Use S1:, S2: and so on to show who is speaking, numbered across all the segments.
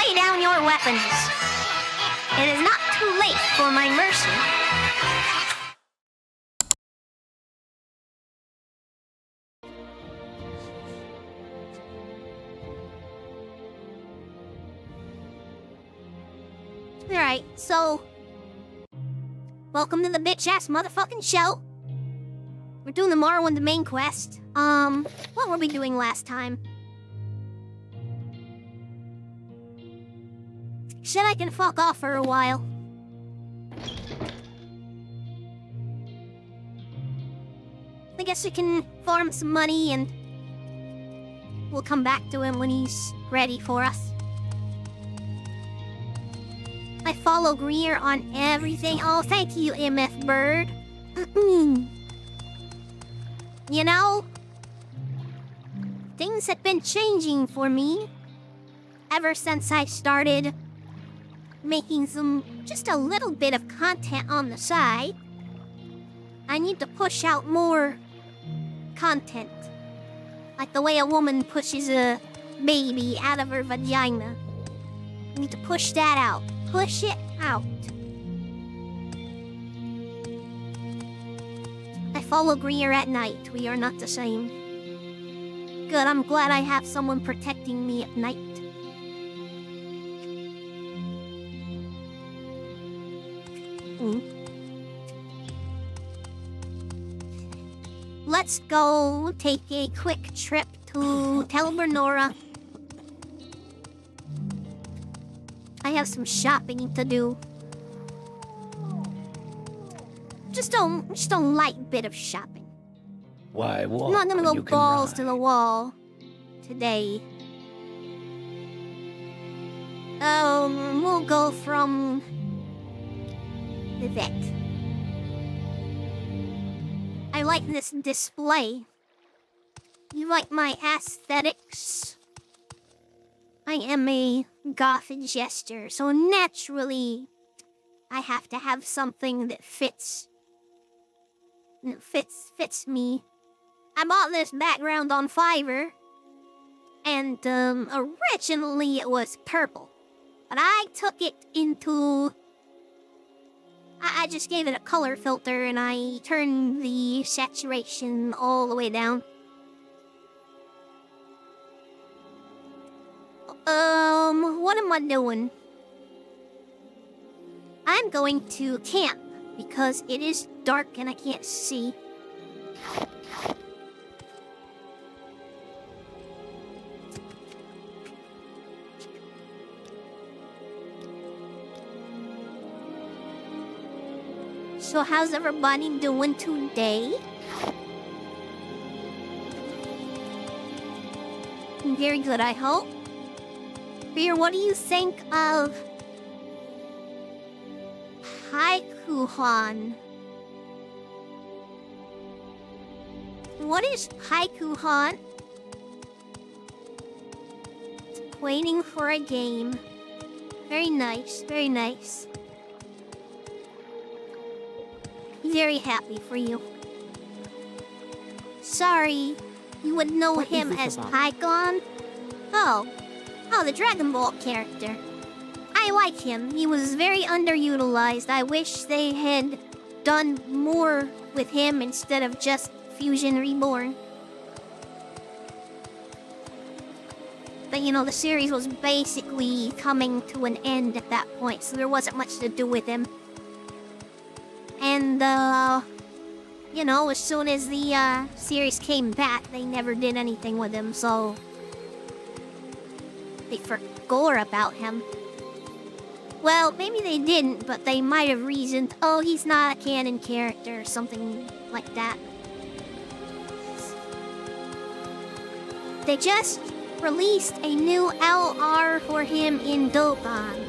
S1: Lay down your weapons. It is not too late for my mercy. Alright, so... welcome to the bitch-ass motherfucking show. We're doing the Morrowind, the main quest. What were we doing last time? Said I can fuck off for a while. I guess we can farm some money and... we'll come back to him when he's ready for us. I follow Greer on everything. Oh, thank you, MF Bird. You know, things have been changing for me ever since I started making just a little bit of content on the side. I need to push out more content. Like the way a woman pushes a baby out of her vagina. I need to push that out. Push it out. I follow Greer at night. We are not the same. Good, I'm glad I have someone protecting me at night. Let's go take a quick trip to Telbernora. I have some shopping to do. Just a light bit of shopping.
S2: Why walk?
S1: I'm not gonna
S2: when
S1: go
S2: you can
S1: balls
S2: ride?
S1: to the wall today. We'll go from Vivec. I like this display. You like my aesthetics? I am a goth jester, so naturally, I have to have something that fits me. I bought this background on Fiverr, and originally it was purple, but I took it into... I just gave it a color filter, and I turned the saturation all the way down. What am I doing? I'm going to camp because it is dark and I can't see. So how's everybody doing today? Very good, I hope. Beer, what do you think of Haikuhan? What is Haikuhan? Waiting for a game. Very nice, very nice. Very happy for you. Sorry, you would know him as Haikon? Oh, the Dragon Ball character. I like him. He was very underutilized. I wish they had done more with him instead of just Fusion Reborn. But you know, the series was basically coming to an end at that point, so there wasn't much to do with him. And, you know, as soon as the series came back, they never did anything with him, so... they forgot about him. Well, maybe they didn't, but they might have reasoned, oh, he's not a canon character, or something like that. They just released a new LR for him in Dokkan,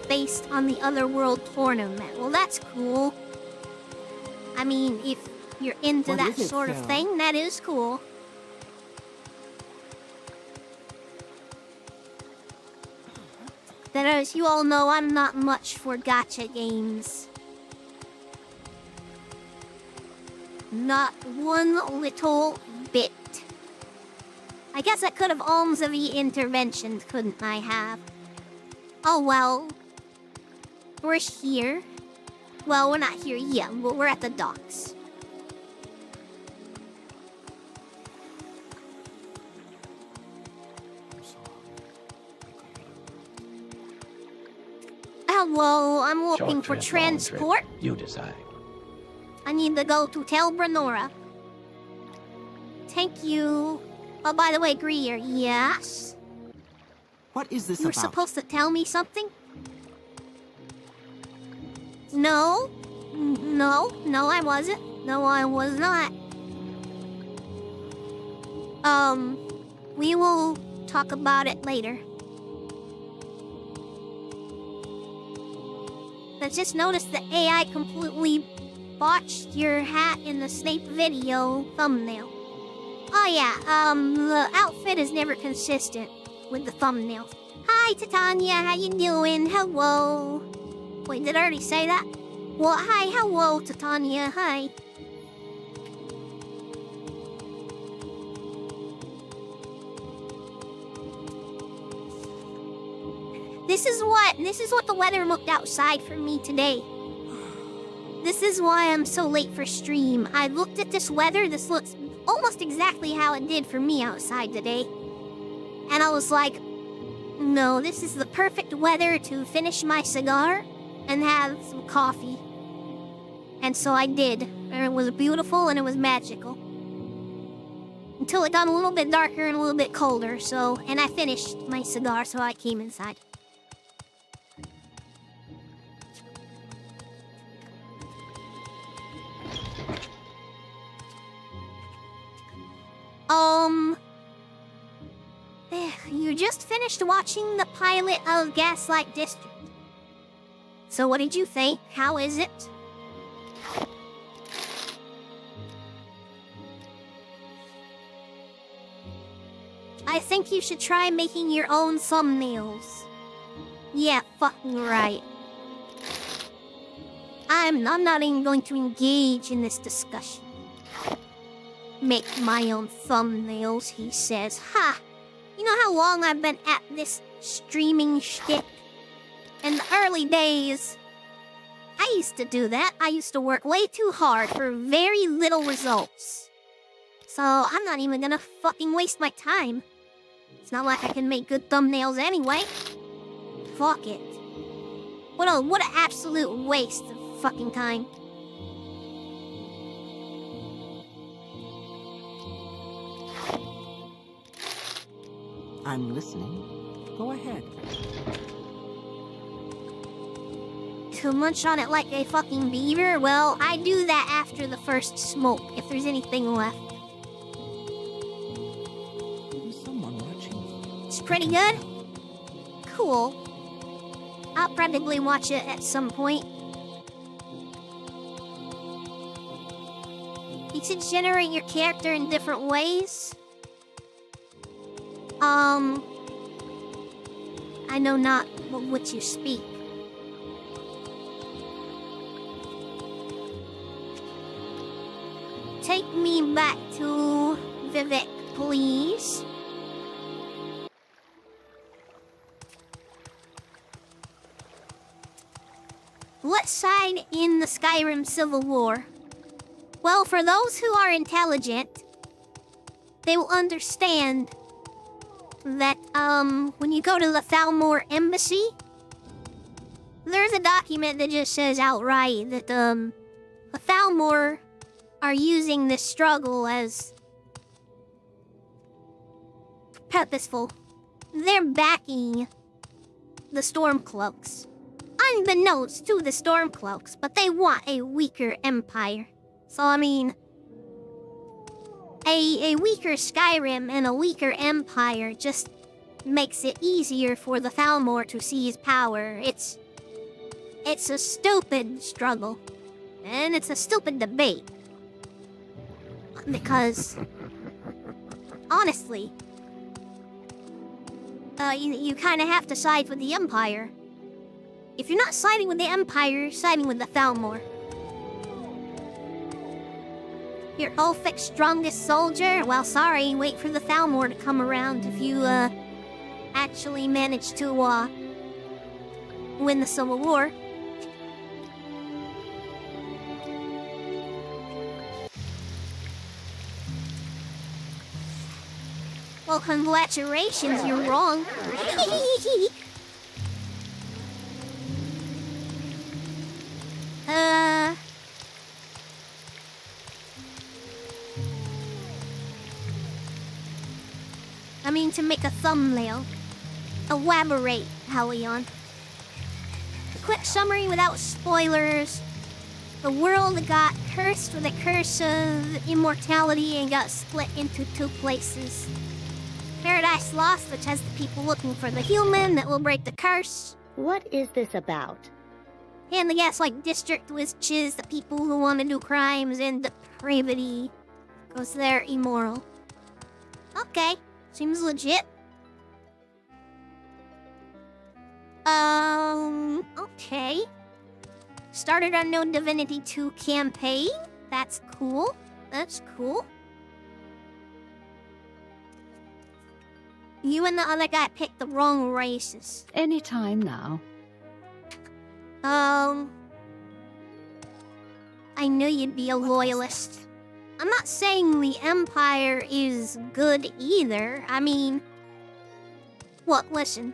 S1: based on the Otherworld tournament. Well, that's cool. I mean, if you're into that sort of thing, that is cool. Then, as you all know, I'm not much for gacha games. Not one little bit. I guess I could have alms of the interventions, couldn't I have? Oh well. We're here. Well, we're not here yet, but we're at the docks. Hello, I'm looking for transport.
S2: You decide.
S1: I need to go to Telbranora. Thank you. Oh, by the way, Greer, yes?
S3: What is this
S1: You were
S3: about?
S1: supposed to tell me something? No. No, I wasn't. No, I was not. We will talk about it later. I just noticed the AI completely botched your hat in the Snape video thumbnail. Oh yeah, the outfit is never consistent with the thumbnail. Hi, Titania, how you doing? Hello. Wait, did I already say that? Well, hi, hello, Titania, hi. This is what the weather looked outside for me today. This is why I'm so late for stream. I looked at this weather, this looks almost exactly how it did for me outside today. And I was like, no, this is the perfect weather to finish my cigar and have some coffee. And so I did. And it was beautiful and it was magical. Until it got a little bit darker and a little bit colder, and I finished my cigar, so I came inside. You just finished watching the pilot of Gaslight District. So what did you think? How is it? I think you should try making your own thumbnails. Yeah, fucking right. I'm not even going to engage in this discussion. Make my own thumbnails, he says. Ha! You know how long I've been at this streaming shtick? In the early days, I used to do that. I used to work way too hard for very little results. So I'm not even gonna fucking waste my time. It's not like I can make good thumbnails anyway. Fuck it. What an absolute waste of fucking time.
S3: I'm listening. Go ahead.
S1: To munch on it like a fucking beaver? Well, I do that after the first smoke, if there's anything left.
S3: There's someone watching.
S1: It's pretty good? Cool. I'll probably watch it at some point. You should generate your character in different ways. I know not what you speak. Take me back to Vivec, please. What side in the Skyrim Civil War? Well, for those who are intelligent, they will understand that, when you go to the Thalmor Embassy, there's a document that just says outright that, the Thalmor are using this struggle as purposeful. They're backing the Stormcloaks. Unbeknownst to the Stormcloaks, but they want a weaker empire. So, I mean, a weaker Skyrim and a weaker empire just makes it easier for the Thalmor to seize power. It's a stupid struggle. And it's a stupid debate. Because, honestly, you kind of have to side with the Empire. If you're not siding with the Empire, you're siding with the Thalmor. You're Ulfic's strongest soldier? Well, sorry, wait for the Thalmor to come around if you, actually manage to, win the Civil War. Well, congratulations, you're wrong. I mean, to make a thumbnail. Elaborate, Helion. A quick summary without spoilers. The world got cursed with a curse of immortality and got split into two places. Paradise Lost, which has the people looking for the human that will break the curse.
S2: What is this about?
S1: And the gas like district, which is the people who want to do crimes and depravity. Because they're immoral. Okay, seems legit. Okay. Started Unknown Divinity 2 campaign. That's cool. That's cool. You and the other guy picked the wrong races.
S2: Anytime now.
S1: I knew you'd be a loyalist. I'm not saying the Empire is good either. I mean... Look, listen.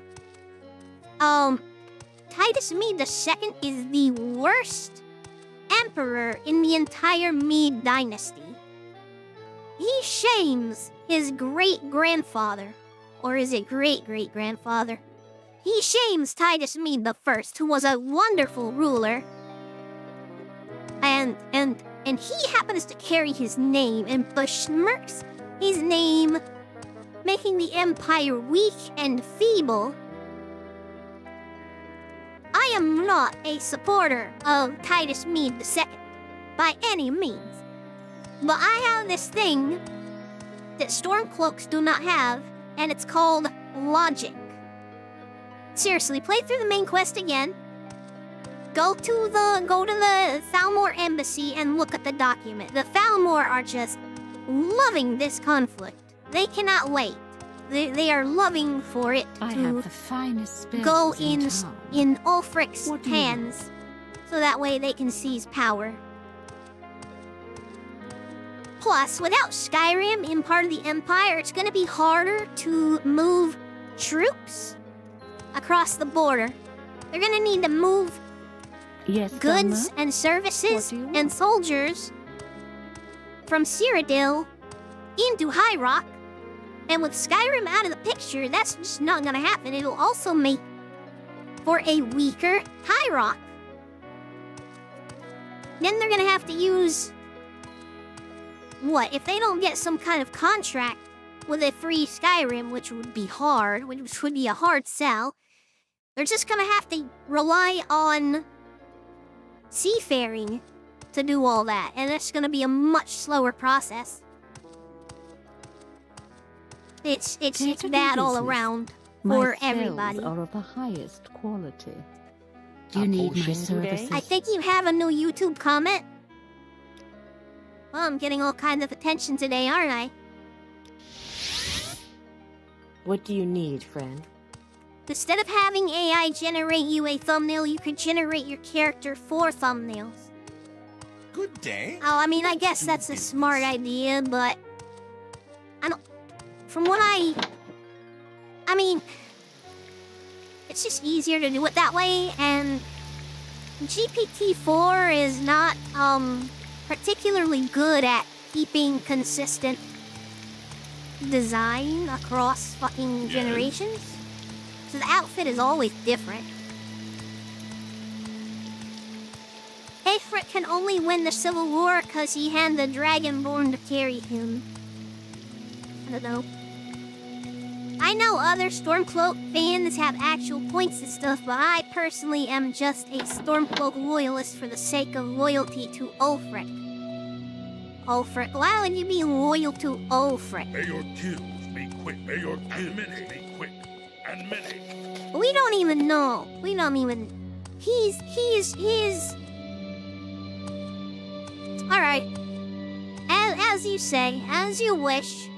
S1: Titus Mede II is the worst emperor in the entire Mede dynasty. He shames his great-grandfather. Or is it great-great-grandfather? He shames Titus Mede I, who was a wonderful ruler. And he happens to carry his name and besmirks his name, making the Empire weak and feeble. I am not a supporter of Titus Mede II, by any means. But I have this thing that Stormcloaks do not have, and it's called logic. Seriously, play through the main quest again. Go to the Thalmor embassy and look at the document. The Thalmor are just loving this conflict. They cannot wait. They are loving for it
S2: I have the finest spells
S1: go
S2: in
S1: in
S2: town.
S1: Ulfric's
S2: What do you
S1: hands, so that way they can seize power. Plus, without Skyrim in part of the Empire, it's going to be harder to move troops across the border. They're going to need to move
S2: Yes,
S1: goods
S2: Dunmer?
S1: and services
S2: What do you
S1: and
S2: want?
S1: soldiers from Cyrodiil into High Rock. And with Skyrim out of the picture, that's just not going to happen. It'll also make for a weaker High Rock. Then they're going to have to use... What? If they don't get some kind of contract with a free Skyrim, which would be hard, which would be a hard sell, they're just going to have to rely on seafaring to do all that. And it's going to be a much slower process. It's
S2: Take
S1: bad all
S2: business.
S1: around
S2: My
S1: for
S2: spells
S1: everybody.
S2: are of the highest quality. Do
S3: A
S2: you need my
S3: potion today?
S2: services?
S1: I think you have a new YouTube comment. Well, I'm getting all kinds of attention today, aren't I?
S4: What do you need, friend?
S1: Instead of having AI generate you a thumbnail, you could generate your character for thumbnails.
S5: Good day.
S1: Oh, I mean, I guess that's a smart idea, but... I don't... From what I mean... It's just easier to do it that way, and... GPT-4 is not, particularly good at keeping consistent design across fucking generations. So the outfit is always different. Aethric can only win the Civil War because he had the Dragonborn to carry him. I don't know. I know other Stormcloak fans have actual points and stuff, but I personally am just a Stormcloak loyalist for the sake of loyalty to Ulfric. Ulfric, why would you be loyal to Ulfric?
S5: May your kills be quick. May your kills be quick and many.
S1: We don't even know. We don't even... He's... Alright. As you say, as you wish.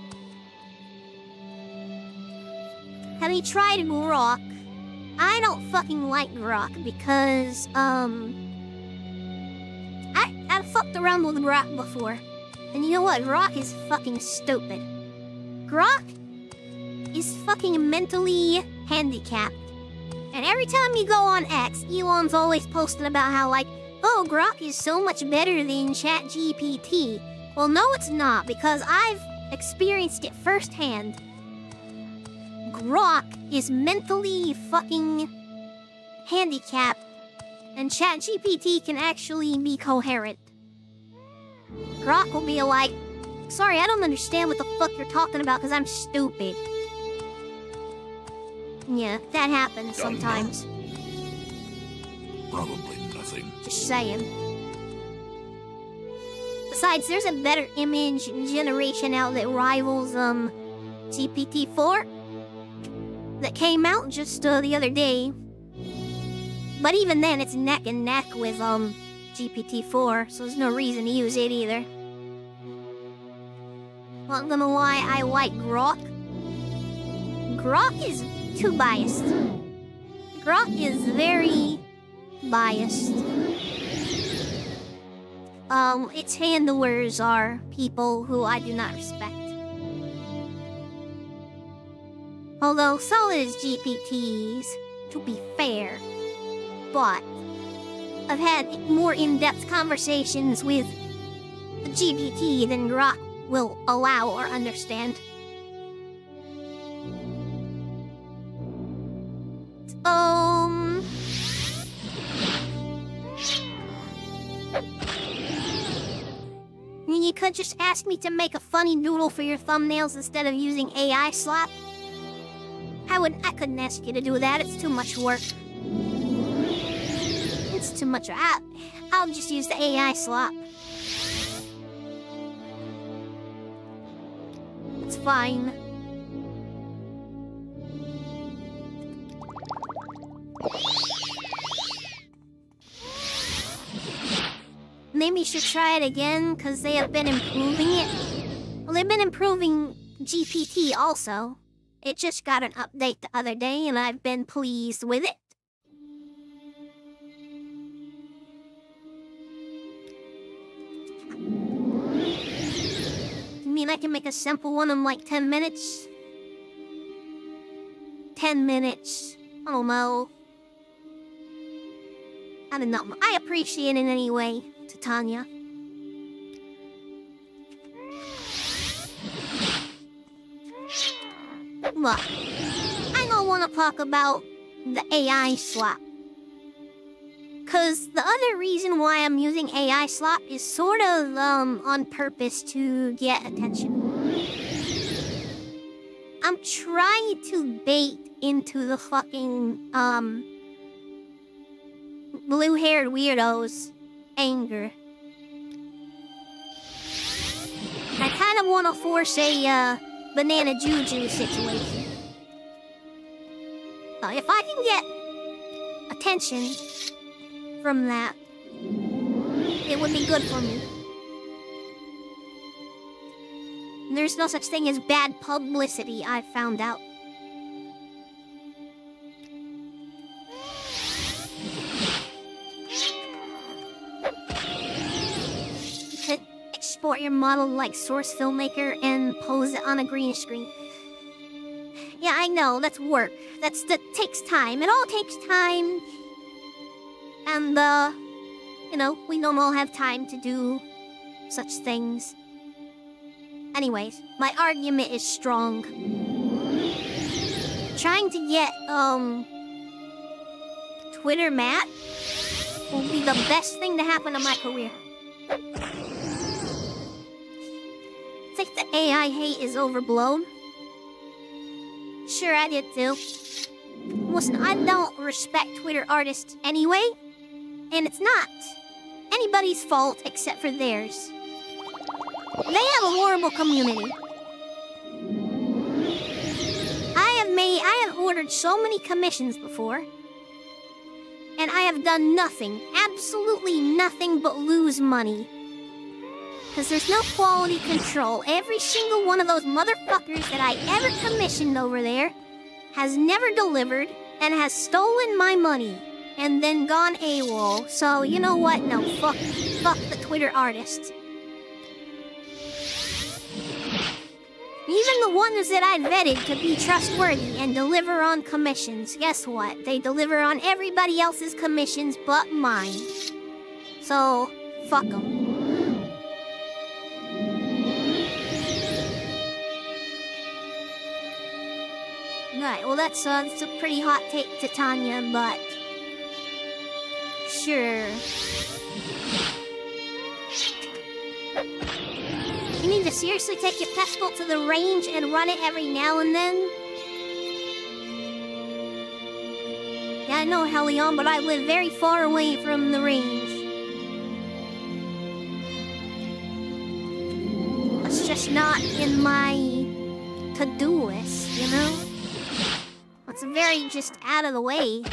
S1: Have you tried grok? I don't fucking like grok because, I've fucked around with grok before. And you know what? Grok is fucking stupid. Grok is fucking mentally handicapped. And every time you go on X, Elon's always posting about how, like, oh, Grok is so much better than ChatGPT. Well, no, it's not, because I've experienced it firsthand. Grok is mentally fucking handicapped, and ChatGPT can actually be coherent. Grok will be like, sorry, I don't understand what the fuck you're talking about because I'm stupid. Yeah, that happens sometimes.
S5: Probably nothing.
S1: Just saying. Besides, there's a better image generation out that rivals, GPT-4 that came out just the other day. But even then, it's neck and neck with, GPT-4, so there's no reason to use it either. Not gonna lie, I like Grok. Grok is too biased. Grok is very biased. Its handlers are people who I do not respect. Although solid as GPTs, to be fair. But I've had more in-depth conversations with the GPT than Grok will allow or understand. You could just ask me to make a funny doodle for your thumbnails instead of using AI slop. I couldn't ask you to do that, it's too much work. It's too much. I'll just use the AI slop. It's fine. Maybe you should try it again, because they have been improving it. Well, they've been improving GPT also. It just got an update the other day, and I've been pleased with it. You mean I can make a simple one in like 10 minutes? 10 minutes. I don't know. I don't know. I appreciate it anyway, Titania. Look, I don't want to talk about the AI slop. Cause the other reason why I'm using AI slop is sort of on purpose to get attention. I'm trying to bait into the fucking blue-haired weirdos' anger. I kind of want to force a banana juju situation. If I can get attention from that, it would be good for me. There's no such thing as bad publicity, I've found out. You could export your model like Source Filmmaker and pose it on a green screen. Yeah, I know, that's work. That takes time. It all takes time. And, you know, we don't all have time to do such things. Anyways, my argument is strong. Trying to get, Twitter Matt will be the best thing to happen to my career. Think the AI hate is overblown? Sure, I did too. Listen, I don't respect Twitter artists anyway, and it's not anybody's fault except for theirs. They have a horrible community. I have ordered so many commissions before, and I have done nothing, absolutely nothing but lose money. Because there's no quality control. Every single one of those motherfuckers that I ever commissioned over there has never delivered and has stolen my money and then gone AWOL. So, you know what? No, fuck the Twitter artists. Even the ones that I vetted to be trustworthy and deliver on commissions, guess what? They deliver on everybody else's commissions but mine. So, fuck them. Right, well that's a pretty hot take to Tanya, but... Sure. You need to seriously take your pestle to the range and run it every now and then? Yeah, I know, Helion, but I live very far away from the range. It's just not in my to-do list, you know? It's very just out of the way.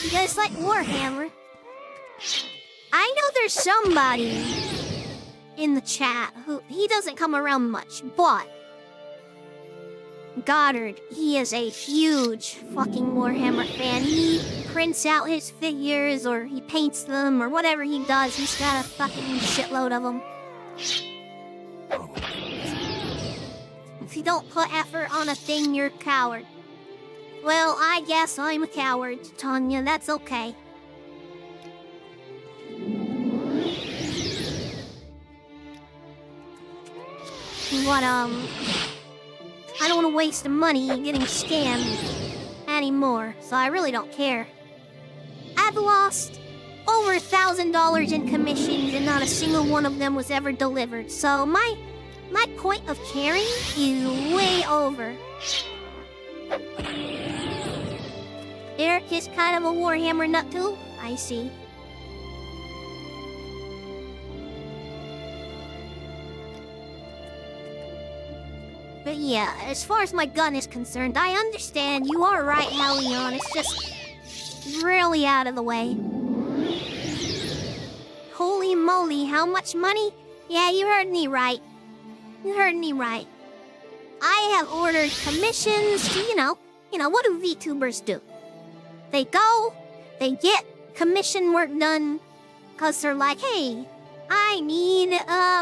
S1: You guys like Warhammer? I know there's somebody in the chat who he doesn't come around much, but Goddard, he is a huge fucking Warhammer fan. He prints out his figures or he paints them or whatever he does. He's got a fucking shitload of them. If you don't put effort on a thing, you're a coward. Well, I guess I'm a coward, Tanya. That's okay. But, I don't want to waste the money getting scammed anymore, so I really don't care. I've lost over $1,000 in commissions and not a single one of them was ever delivered, so my point of caring is way over. Eric is kind of a Warhammer nut too? I see. But yeah, as far as my gun is concerned, I understand you are right, Helion. It's just really out of the way. Holy moly, how much money? Yeah, you heard me right. You heard me right. I have ordered commissions to, you know, what do VTubers do? They go, they get commission work done, because they're like, hey, I need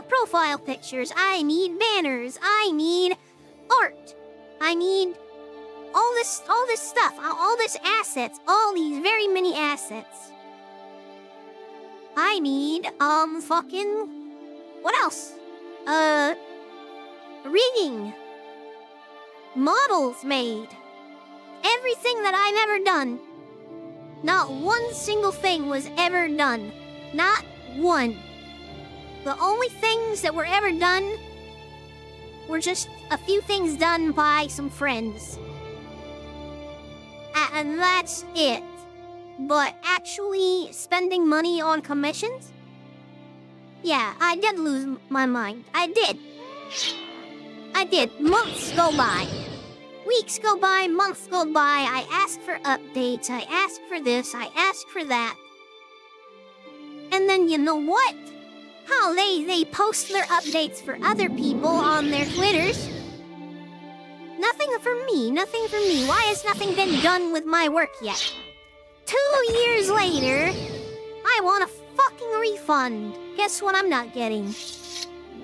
S1: profile pictures, I need banners, I need art, I need all this stuff, all this assets, all these very many assets. I need, fucking, what else? Rigging. Models made. Everything that I've ever done. Not one single thing was ever done. Not one. The only things that were ever done were just a few things done by some friends. And that's it. But actually spending money on commissions? Yeah, I did lose my mind. I did. Months go by. Weeks go by, months go by, I ask for updates, I ask for this, I ask for that. And then you know what? How they post their updates for other people on their Twitters. Nothing for me, nothing for me. Why has nothing been done with my work yet? 2 years later, I want a fucking refund. Guess what I'm not getting?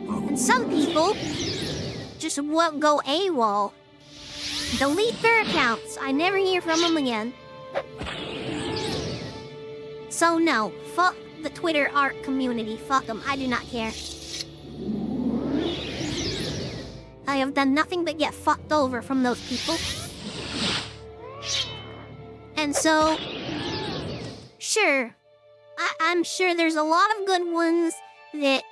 S1: And some people just won't go AWOL. Delete their accounts. I never hear from them again. So no, fuck the Twitter art community. Fuck them. I do not care. I have done nothing but get fucked over from those people. And so, sure, I'm sure there's a lot of good ones that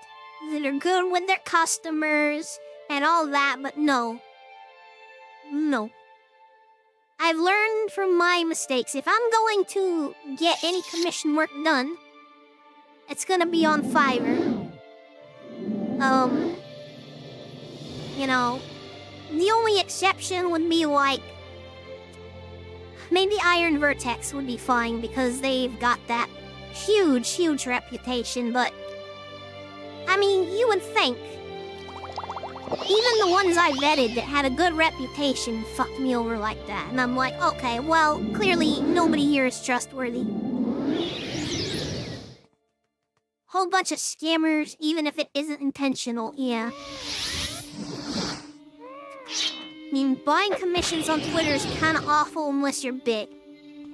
S1: are good with their customers and all that, but no. No. I've learned from my mistakes. If I'm going to get any commission work done, it's gonna be on Fiverr. You know, the only exception would be like, maybe Iron Vertex would be fine because they've got that huge reputation, but I mean, you would think even the ones I vetted that had a good reputation fucked me over like that. And I'm like, okay, well, clearly nobody here is trustworthy. Whole bunch of scammers, even if it isn't intentional, yeah. I mean, buying commissions on Twitter is kinda awful unless you're big.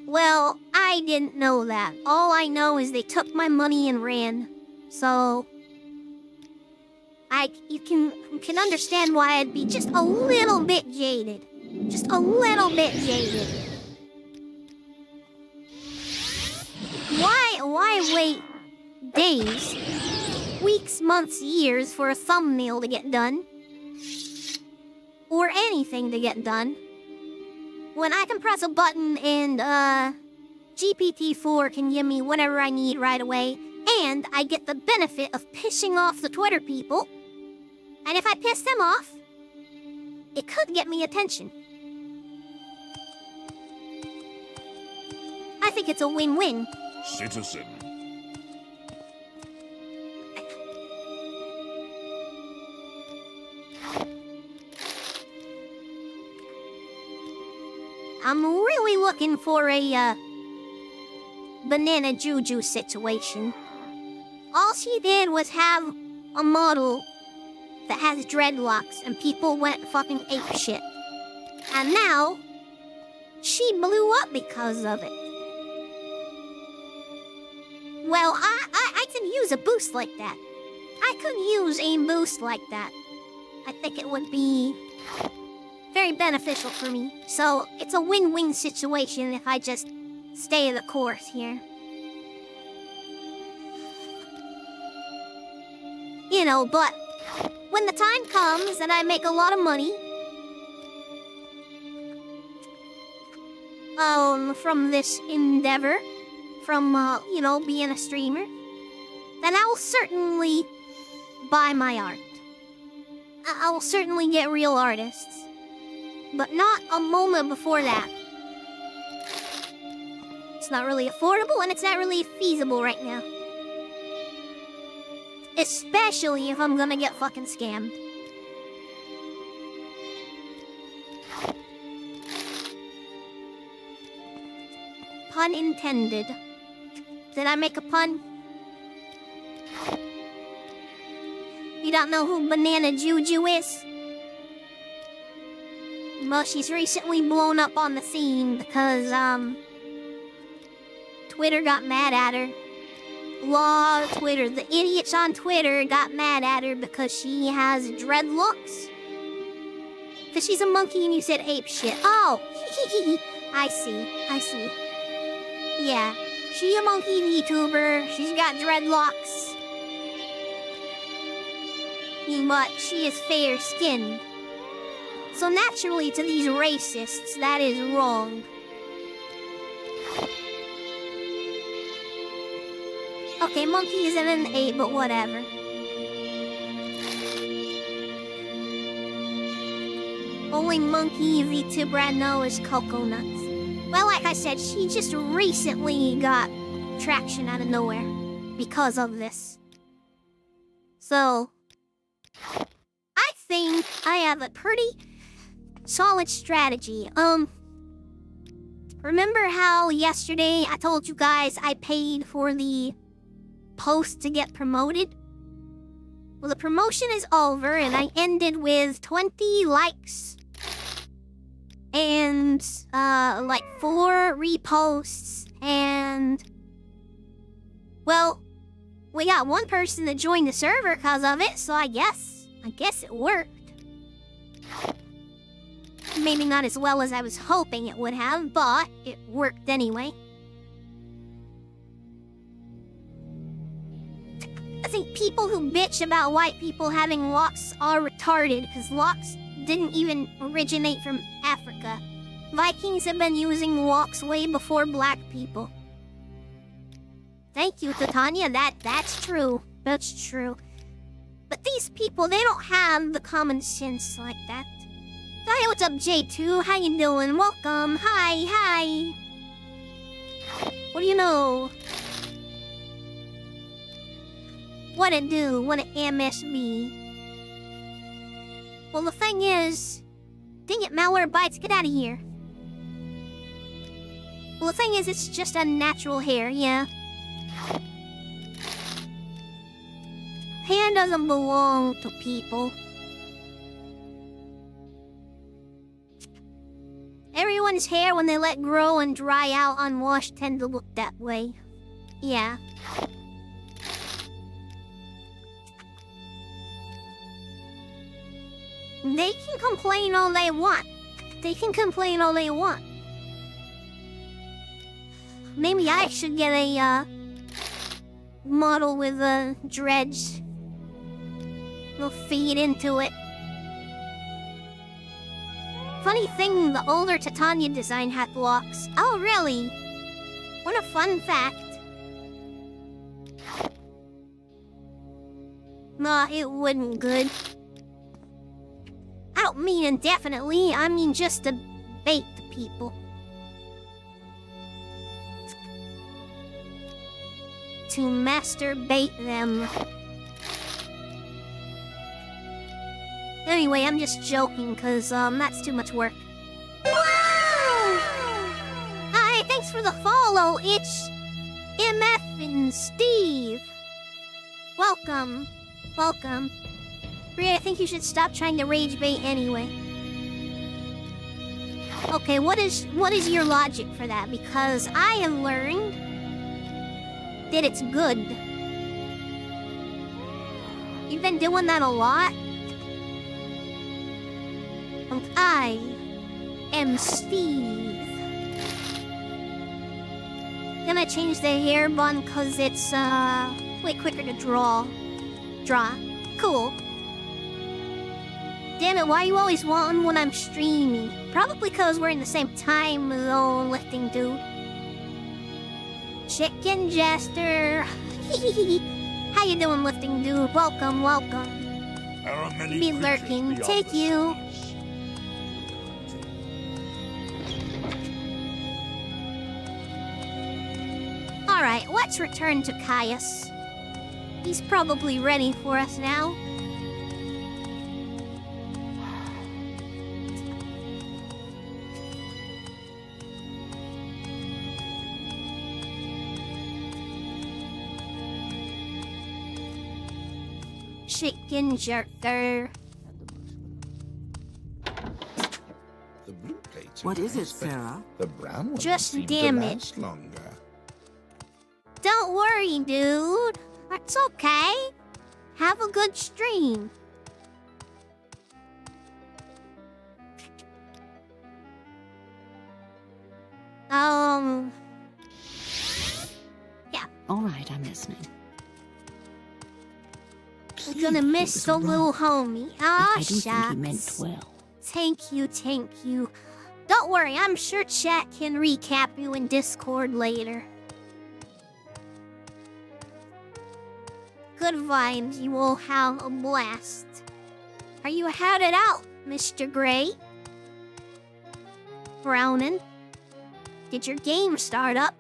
S1: Well, I didn't know that. All I know is they took my money and ran. So you can understand why I'd be just a little bit jaded. Just a little bit jaded. Why wait days, weeks, months, years for a thumbnail to get done? Or anything to get done, when I can press a button and, GPT-4 can give me whatever I need right away, and I get the benefit of pissing off the Twitter people. And if I piss them off, it could get me attention. I think it's a win-win.
S5: Citizen.
S1: I'm really looking for a, banana juju situation. All she did was have a model that has dreadlocks and people went fucking apeshit. And now, she blew up because of it. Well, I could use a boost like that. I could use a boost like that. I think it would be very beneficial for me. So, it's a win-win situation if I just stay the course here. You know, but when the time comes and I make a lot of money, from this endeavor, from, you know, being a streamer, then I will certainly buy my art. I will certainly get real artists. But not a moment before that. It's not really affordable and it's not really feasible right now. Especially if I'm gonna get fucking scammed. Pun intended. Did I make a pun? You don't know who Banana Juju is? Well, she's recently blown up on the scene because, Twitter got mad at her. Twitter. The idiots on Twitter got mad at her because she has dreadlocks. Because she's a monkey and you said ape shit. Oh, I see. Yeah, she a monkey VTuber. She's got dreadlocks. But she is fair-skinned. So naturally, to these racists, that is wrong. Okay, monkey isn't an ape, but whatever. Only monkey VTuber I know is Coconuts. Well, like I said, she just recently got traction out of nowhere because of this. So, I think I have a pretty solid strategy. Remember how yesterday I told you guys I paid for the post to get promoted? Well, the promotion is over and I ended with 20 likes and like 4 reposts and, well, we got one person that joined the server because of it, so I guess it worked. Maybe not as well as I was hoping it would have, but it worked anyway. I think people who bitch about white people having locks are retarded, because locks didn't even originate from Africa. Vikings have been using walks way before black people. Thank you, Titania. That's true. That's true. But these people, they don't have the common sense like that. So, hey, what's up, J2? How you doing? Welcome. Hi. What do you know? What it do? What it MSB? Well, the thing is... Dang it, malware bites, get out of here. Well, the thing is, it's just unnatural hair, yeah. Hair doesn't belong to people. Everyone's hair, when they let grow and dry out unwashed, tend to look that way. Yeah. They can complain all they want. Maybe I should get a, model with, dreads. We'll feed into it. Funny thing, the older Titania design had locks. Oh, really? What a fun fact. Nah, it wouldn't good. I don't mean indefinitely, I mean just to bait the people. To masturbate them. Anyway, I'm just joking, cause, that's too much work. Wow! Hi, thanks for the follow, it's MF and Steve. Welcome. Bria, I think you should stop trying to rage bait anyway. Okay, what is your logic for that? Because I have learned that it's good. You've been doing that a lot? I am Steve. Gonna change the hair bun cause it's way quicker to draw. Cool. Damn it, why are you always wanting when I'm streaming? Probably cause we're in the same time zone, lifting dude. Chicken Jester. How you doing, lifting dude? Welcome.
S5: There are many
S1: Be
S5: creatures
S1: lurking.
S5: beyond
S1: Take
S5: the
S1: you.
S5: seas.
S1: Alright, let's return to Caius. He's probably ready for us now. Chicken jerker.
S6: The blue plates.
S3: What is it,
S6: nice, but
S3: Sarah?
S6: The brown ones
S1: Just
S6: seem
S1: damn
S6: to
S1: it.
S6: last longer.
S1: Don't worry, dude. That's okay. Have a good stream. Yeah,
S2: All right, I'm listening.
S1: we're gonna miss the little homie. Ah,
S2: I do think he meant
S1: shucks.
S2: well.
S1: Thank you. Don't worry, I'm sure chat can recap you in Discord later. Good vibes, you will have a blast. Are you headed out, Mr. Gray? Brownin? Did your game start up?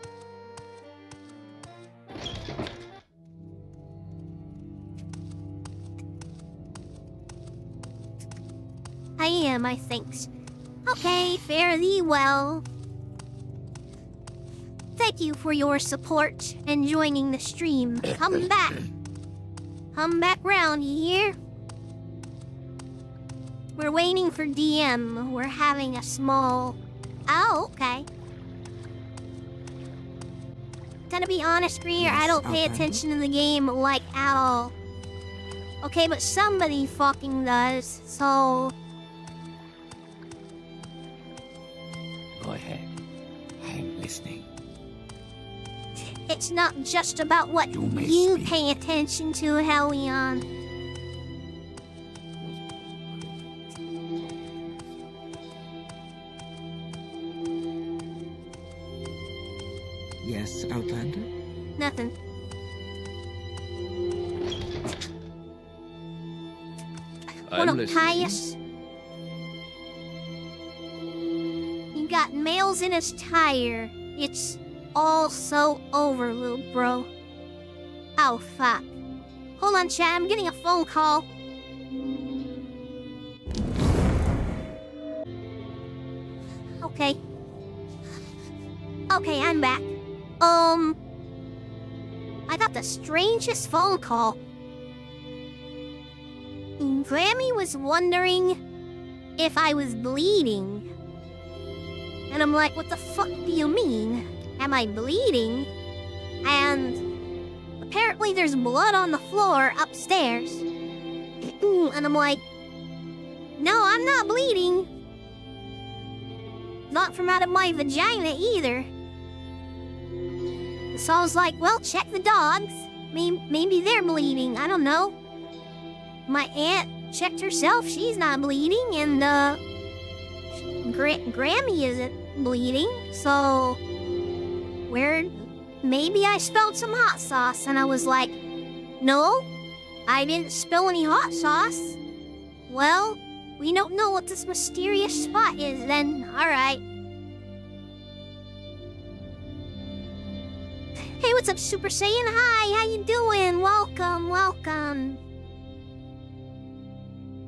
S1: I am, I think. Okay, fare thee well. Thank you for your support and joining the stream. Come back. Come back round, you hear? We're waiting for DM. We're having a small... Oh, okay. Gonna be honest, Greer, I don't pay
S3: okay.
S1: attention to the game, like, at all. Okay, but somebody fucking does, so...
S6: Go ahead. I'm listening.
S1: It's not just about what
S6: You may
S1: you
S6: speak.
S1: pay attention to, Helion.
S3: Yes, Outlander?
S1: Nothing. What
S6: I'm
S1: up,
S6: listening.
S1: Caius? He got nails in his tire. It's all so over, little bro. Oh, fuck. Hold on, chat. I'm getting a phone call. Okay. Okay, I'm back. I got the strangest phone call. Grammy was wondering if I was bleeding. And I'm like, what the fuck do you mean? Am I bleeding? And apparently there's blood on the floor upstairs. And I'm like, no, I'm not bleeding. Not from out of my vagina either. So I was like, well, check the dogs. Maybe they're bleeding, I don't know. My aunt checked herself, she's not bleeding, and Grammy isn't bleeding, so maybe I spilled some hot sauce, and I was like, no, I didn't spill any hot sauce. Well, we don't know what this mysterious spot is then, alright. Hey, what's up, Super Saiyan? Hi, how you doing? Welcome.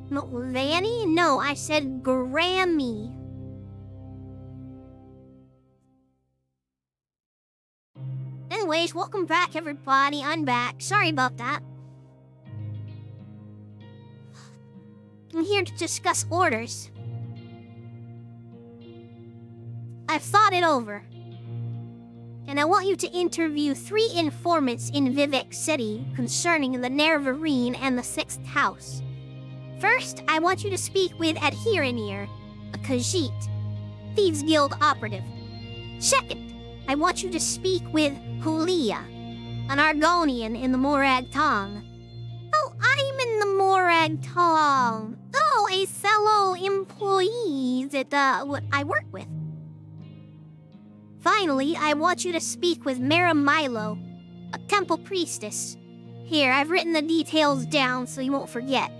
S1: No, Vanny? No, I said Grammy. Anyways, welcome back, everybody. I'm back. Sorry about that. I'm here to discuss orders. I've thought it over. And I want you to interview 3 informants in Vivec City concerning the Nerevarine and the 6th house. First, I want you to speak with Adherenir, a Khajiit, Thieves Guild operative. Second, I want you to speak with Hulia, an Argonian in the Morag Tong. Oh, I'm in the Morag Tong. Oh, a fellow employee that what I work with. Finally, I want you to speak with Mara Milo, a temple priestess. Here, I've written the details down so you won't forget.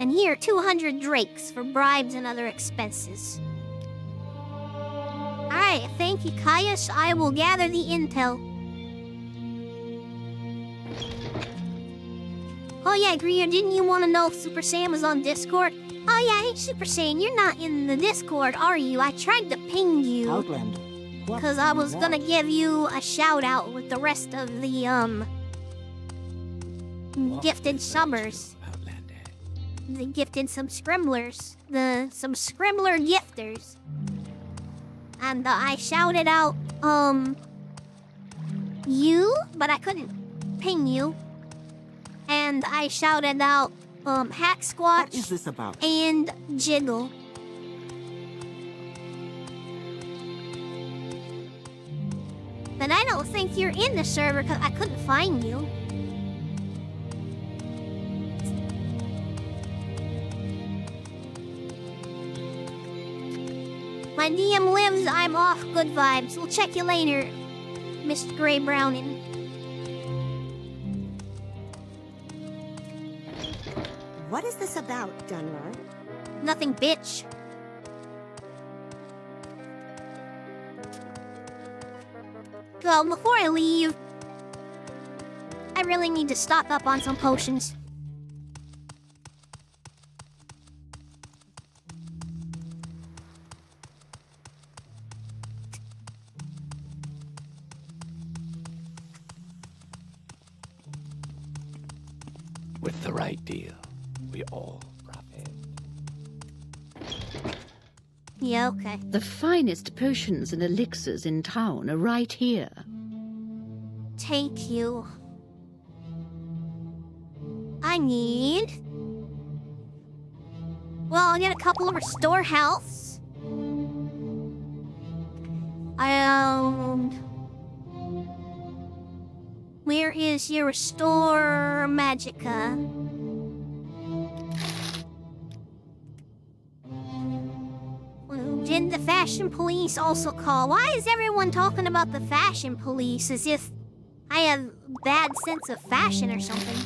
S1: And here, 200 drakes for bribes and other expenses. Alright, thank you, Caius. I will gather the intel. Oh yeah, Greer, didn't you want to know if Super Saiyan was on Discord? Oh yeah, hey Super Saiyan, you're not in the Discord, are you? I tried to ping you.
S3: Outlander. What
S1: Because
S3: do
S1: I
S3: you
S1: was gonna
S3: want?
S1: give you a shout out with the rest of the,
S6: What
S1: gifted
S6: is that
S1: summers.
S6: you, Outlander?
S1: They gifted some scrimblers. Some scrimbler gifters. And I shouted out, you, but I couldn't ping you. And I shouted out, Hack
S3: What is
S1: Squatch
S3: this about?
S1: and Jiggle. But I don't think you're in the server because I couldn't find you. My DM lives, I'm off, good vibes. We'll check you later, Mr. Gray Browning.
S4: What is this about, Dunmer?
S1: Nothing, bitch. Well, before I leave, I really need to stock up on some potions.
S6: With the right deal, we all profit.
S1: Yeah, okay.
S2: The finest potions and elixirs in town are right here.
S1: Thank you. I need... Well, I'll get a couple of restore healths. Where is your restore magicka? Didn't the fashion police also call? Why is everyone talking about the fashion police as if I have a bad sense of fashion or something?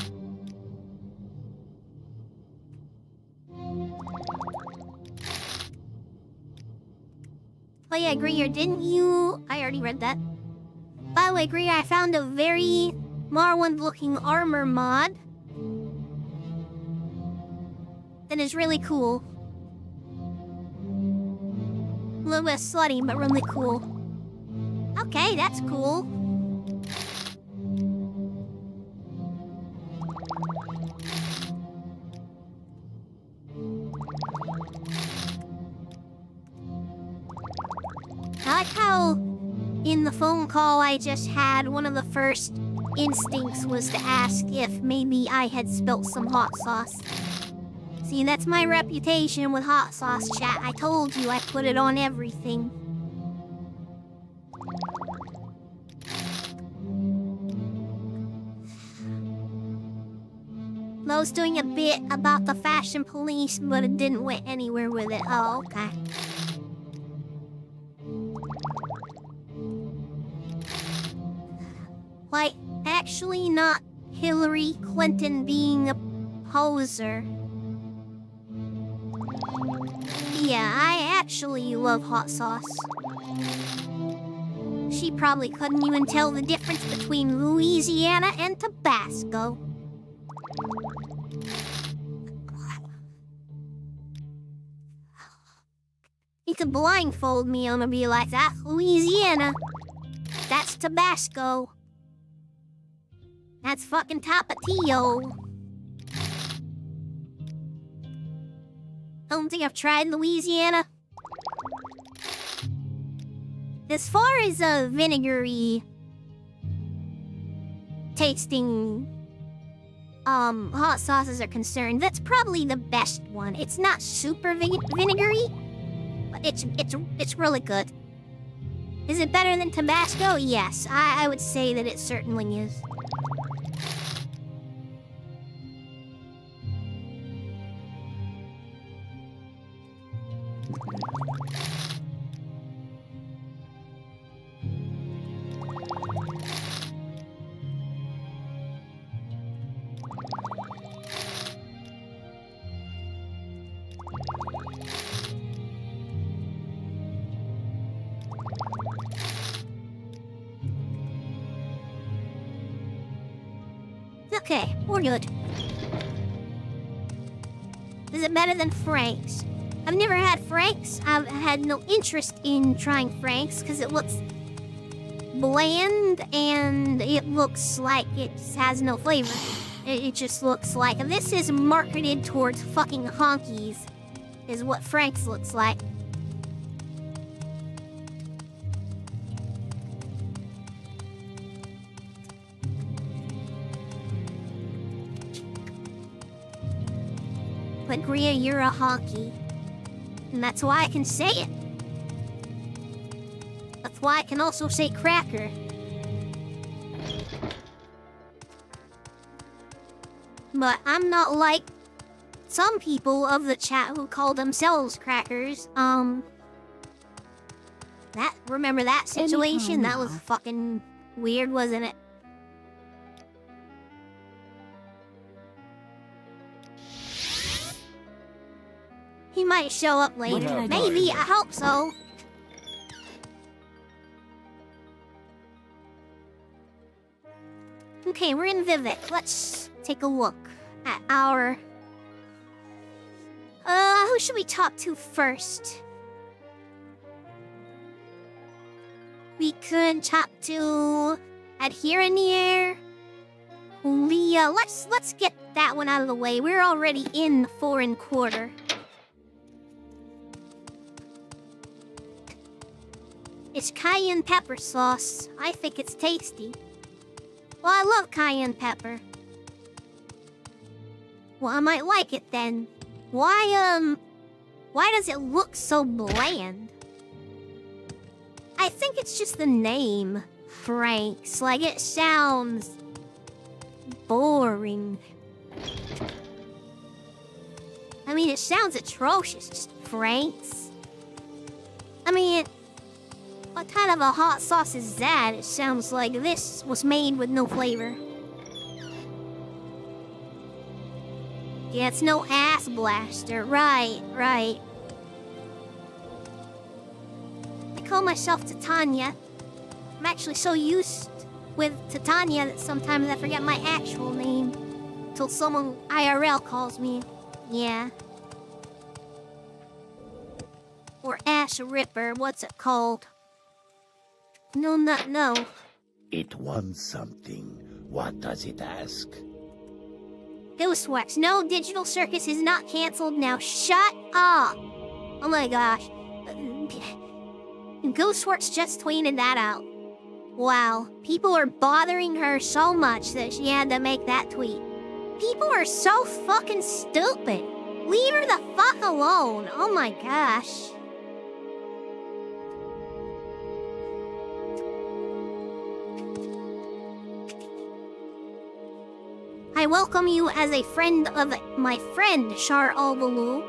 S1: Oh yeah, Greer, didn't you? I already read that. By the way, Greer, I found a very Morrowind-looking armor mod that is really cool. A little bit slutty, but really cool. Okay, that's cool. I like how in the phone call I just had, one of the first instincts was to ask if maybe I had spilt some hot sauce. See, that's my reputation with hot sauce, chat. I told you I put it on everything. I was doing a bit about the fashion police, but it didn't went anywhere with it. Oh, okay. Like, actually not Hillary Clinton being a poser. Yeah, I actually love hot sauce. She probably couldn't even tell the difference between Louisiana and Tabasco. You could blindfold me and be like, that's Louisiana. That's Tabasco. That's fucking Tapatio. I don't think I've tried Louisiana. As far as vinegary tasting hot sauces are concerned, that's probably the best one. It's not super vinegary, but it's really good. Is it better than Tabasco? Yes, I would say that it certainly is. Okay, we're good. Is it better than Frank's? I've never had Frank's. I've had no interest in trying Frank's because it looks bland and it looks like it has no flavor. It just looks like... This is marketed towards fucking honkies, is what Frank's looks like. But Gria, you're a honky. And that's why I can say it. That's why I can also say cracker. But I'm not like some people of the chat who call themselves crackers. Remember that situation? That was fucking weird, wasn't it? He might show up later. Maybe, I hope so. Okay, we're in Vivec. Let's take a look at our... who should we talk to first? We could talk to... Adherenier. Leah. Let's get that one out of the way. We're already in the foreign quarter. It's cayenne pepper sauce. I think it's tasty. Well, I love cayenne pepper. Well, I might like it then. Why does it look so bland? I think it's just the name, Frank's. Like, it sounds boring. I mean, it sounds atrocious, just Frank's. I mean, what kind of a hot sauce is that? It sounds like this was made with no flavor. Yeah, it's no ass blaster. Right. I call myself Titania. I'm actually so used with Titania that sometimes I forget my actual name. Till someone IRL calls me. Yeah. Or Ash Ripper, what's it called? No.
S7: It wants something. What does it ask?
S1: Ghostworks. No, Digital Circus is not cancelled now. Shut up! Oh my gosh. Ghostworks just tweeted that out. Wow. People are bothering her so much that she had to make that tweet. People are so fucking stupid. Leave her the fuck alone. Oh my gosh. I welcome you as a friend of my friend, Shar Albalu.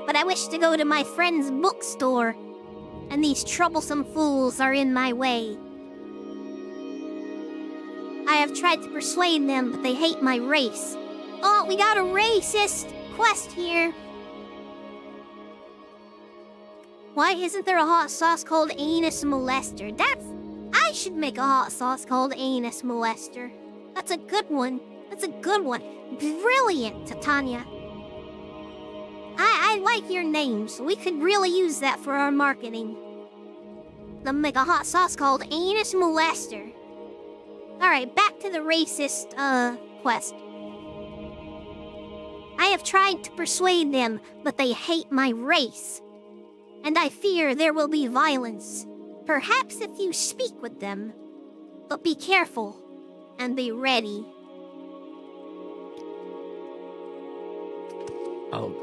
S1: But I wish to go to my friend's bookstore, and these troublesome fools are in my way. I have tried to persuade them, but they hate my race. Oh, we got a racist quest here. Why isn't there a hot sauce called Anus Molester? I should make a hot sauce called Anus Molester. That's a good one. Brilliant, Titania. I like your name, so we could really use that for our marketing. Let's make a hot sauce called Anus Molester. Alright, back to the racist, quest. I have tried to persuade them, but they hate my race. And I fear there will be violence. Perhaps if you speak with them. But be careful. And be ready.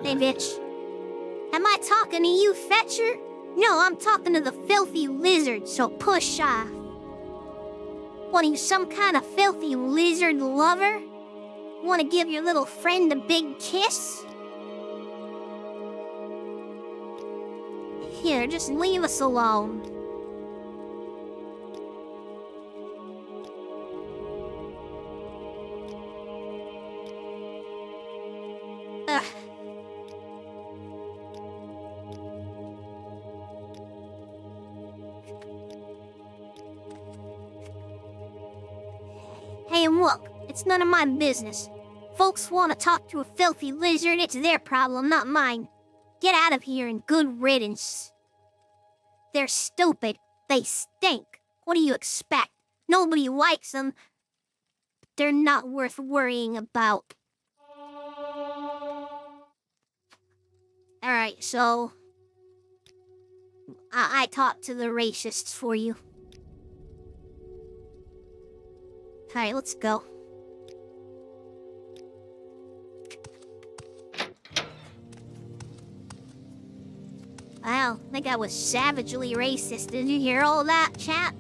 S1: Hey, bitch. Am I talking to you, Fetcher? No, I'm talking to the filthy lizard, so push off. What, are you some kind of filthy lizard lover? Want to give your little friend a big kiss? Here, just leave us alone. Ugh. Hey, and look, it's none of my business. Folks want to talk to a filthy lizard, it's their problem, not mine. Get out of here and good riddance. They're stupid. They stink. What do you expect? Nobody likes them. But they're not worth worrying about. Alright, so... I talked to the racists for you. Alright, let's go. Wow, that guy was savagely racist. Did you hear all that, chat?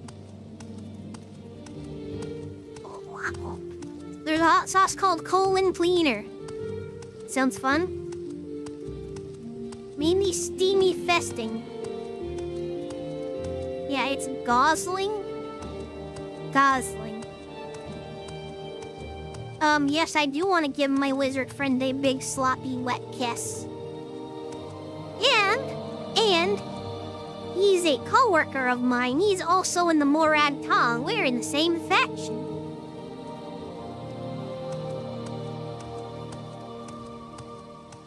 S1: Oh, wow. There's a hot sauce called colon cleaner. Sounds fun. Mainly steamy festing. Yeah, it's gosling. Yes, I do want to give my lizard friend a big sloppy wet kiss. And he's a co-worker of mine. He's also in the Morad Tong. We're in the same faction.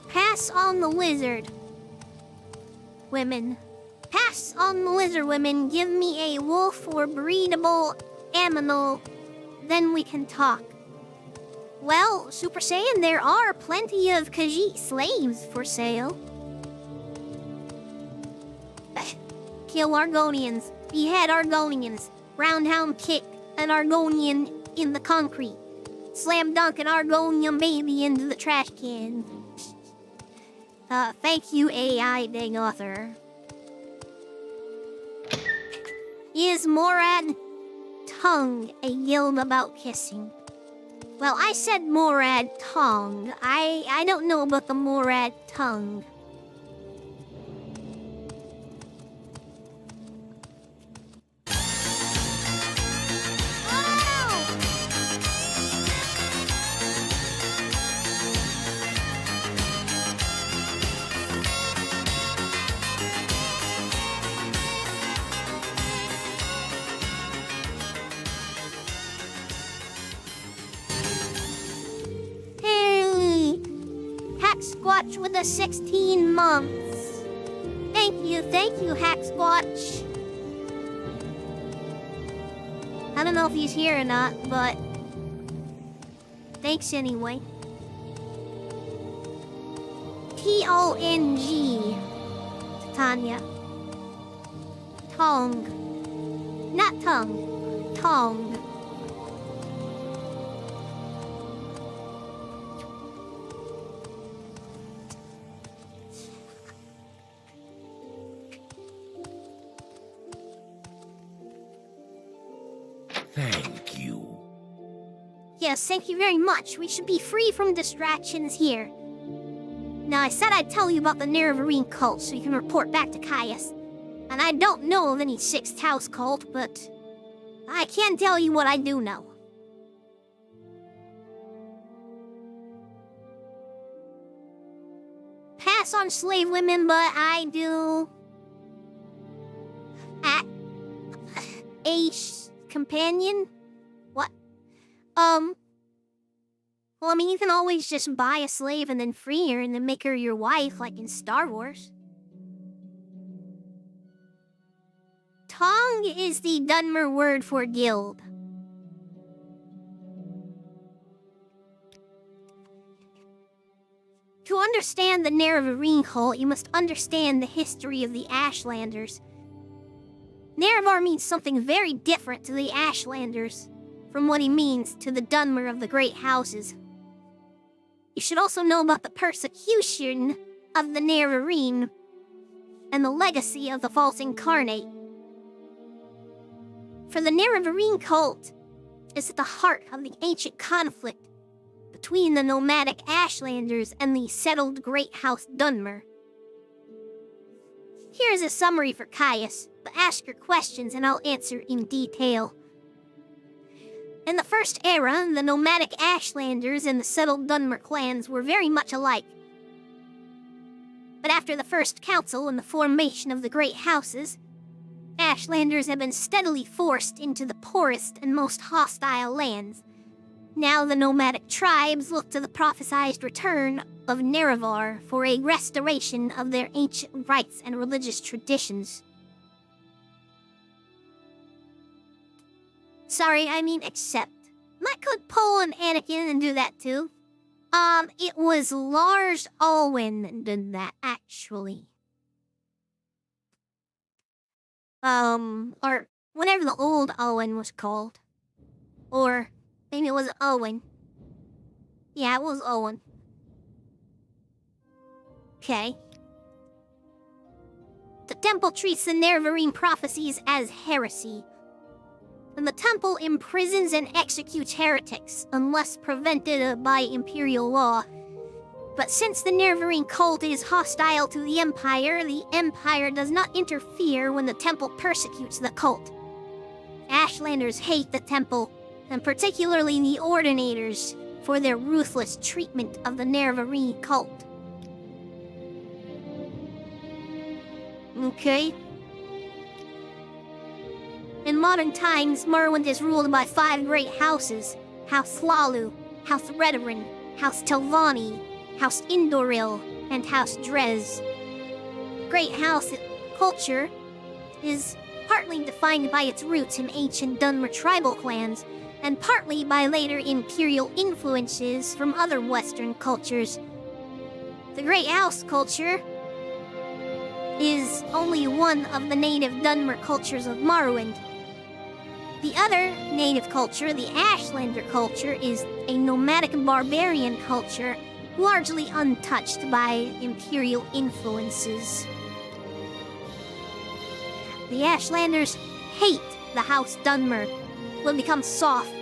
S1: Pass on the lizard women. Pass on the lizard women. Give me a wolf or breedable aminal. Then we can talk. Well, Super Saiyan, there are plenty of Khajiit slaves for sale. Kill Argonians, behead Argonians, roundhound kick an Argonian in the concrete, slam dunk an Argonian baby into the trash can. Thank you, AI Dang Author. Is Morad Tongue a guild about kissing? Well, I said Morad Tongue. I don't know about the Morad Tongue. much with the 16 months. Thank you, Hack Squatch. I don't know if he's here or not, but thanks anyway. T-O-N-G. Tanya. Tong. Not tongue. Tong.
S7: Thank you.
S1: Yes, thank you very much. We should be free from distractions here. Now, I said I'd tell you about the Nerevarine cult so you can report back to Caius. And I don't know of any Sixth House cult, but I can tell you what I do know. Pass on slave women, but I do... companion? What? Well, I mean, you can always just buy a slave and then free her and then make her your wife, like in Star Wars. Tong is the Dunmer word for guild. To understand the Nerevarine cult, you must understand the history of the Ashlanders. Nerevar means something very different to the Ashlanders from what he means to the Dunmer of the Great Houses. You should also know about the persecution of the Nerevarine and the legacy of the false incarnate. For the Nerevarine cult is at the heart of the ancient conflict between the nomadic Ashlanders and the settled Great House Dunmer. Here is a summary for Caius, but ask your questions and I'll answer in detail. In the First Era, the nomadic Ashlanders and the settled Dunmer clans were very much alike. But after the First Council and the formation of the Great Houses, Ashlanders have been steadily forced into the poorest and most hostile lands. Now the nomadic tribes look to the prophesied return of Nerevar for a restoration of their ancient rites and religious traditions. Sorry, I mean except. I could pull an Anakin and do that too. It was Lars Alwyn that did that, actually. Or whatever the old Owen was called. Or maybe it was Owen. Yeah, it was Owen. Okay. The temple treats the Nerevarine prophecies as heresy. And the temple imprisons and executes heretics unless prevented by imperial law. But since the Nerevarine cult is hostile to the Empire does not interfere when the temple persecutes the cult. Ashlanders hate the temple, and particularly the Ordinators, for their ruthless treatment of the Nerevarine cult. Okay. In modern times, Morrowind is ruled by 5 great houses: House Hlalu, House Redoran, House Telvanni, House Indoril, and House Drez. Great House culture is partly defined by its roots in ancient Dunmer tribal clans, and partly by later imperial influences from other Western cultures. The Great House culture is only one of the native Dunmer cultures of Morrowind. The other native culture, the Ashlander culture, is a nomadic barbarian culture, largely untouched by imperial influences. The Ashlanders hate the House Dunmer, who have become soft,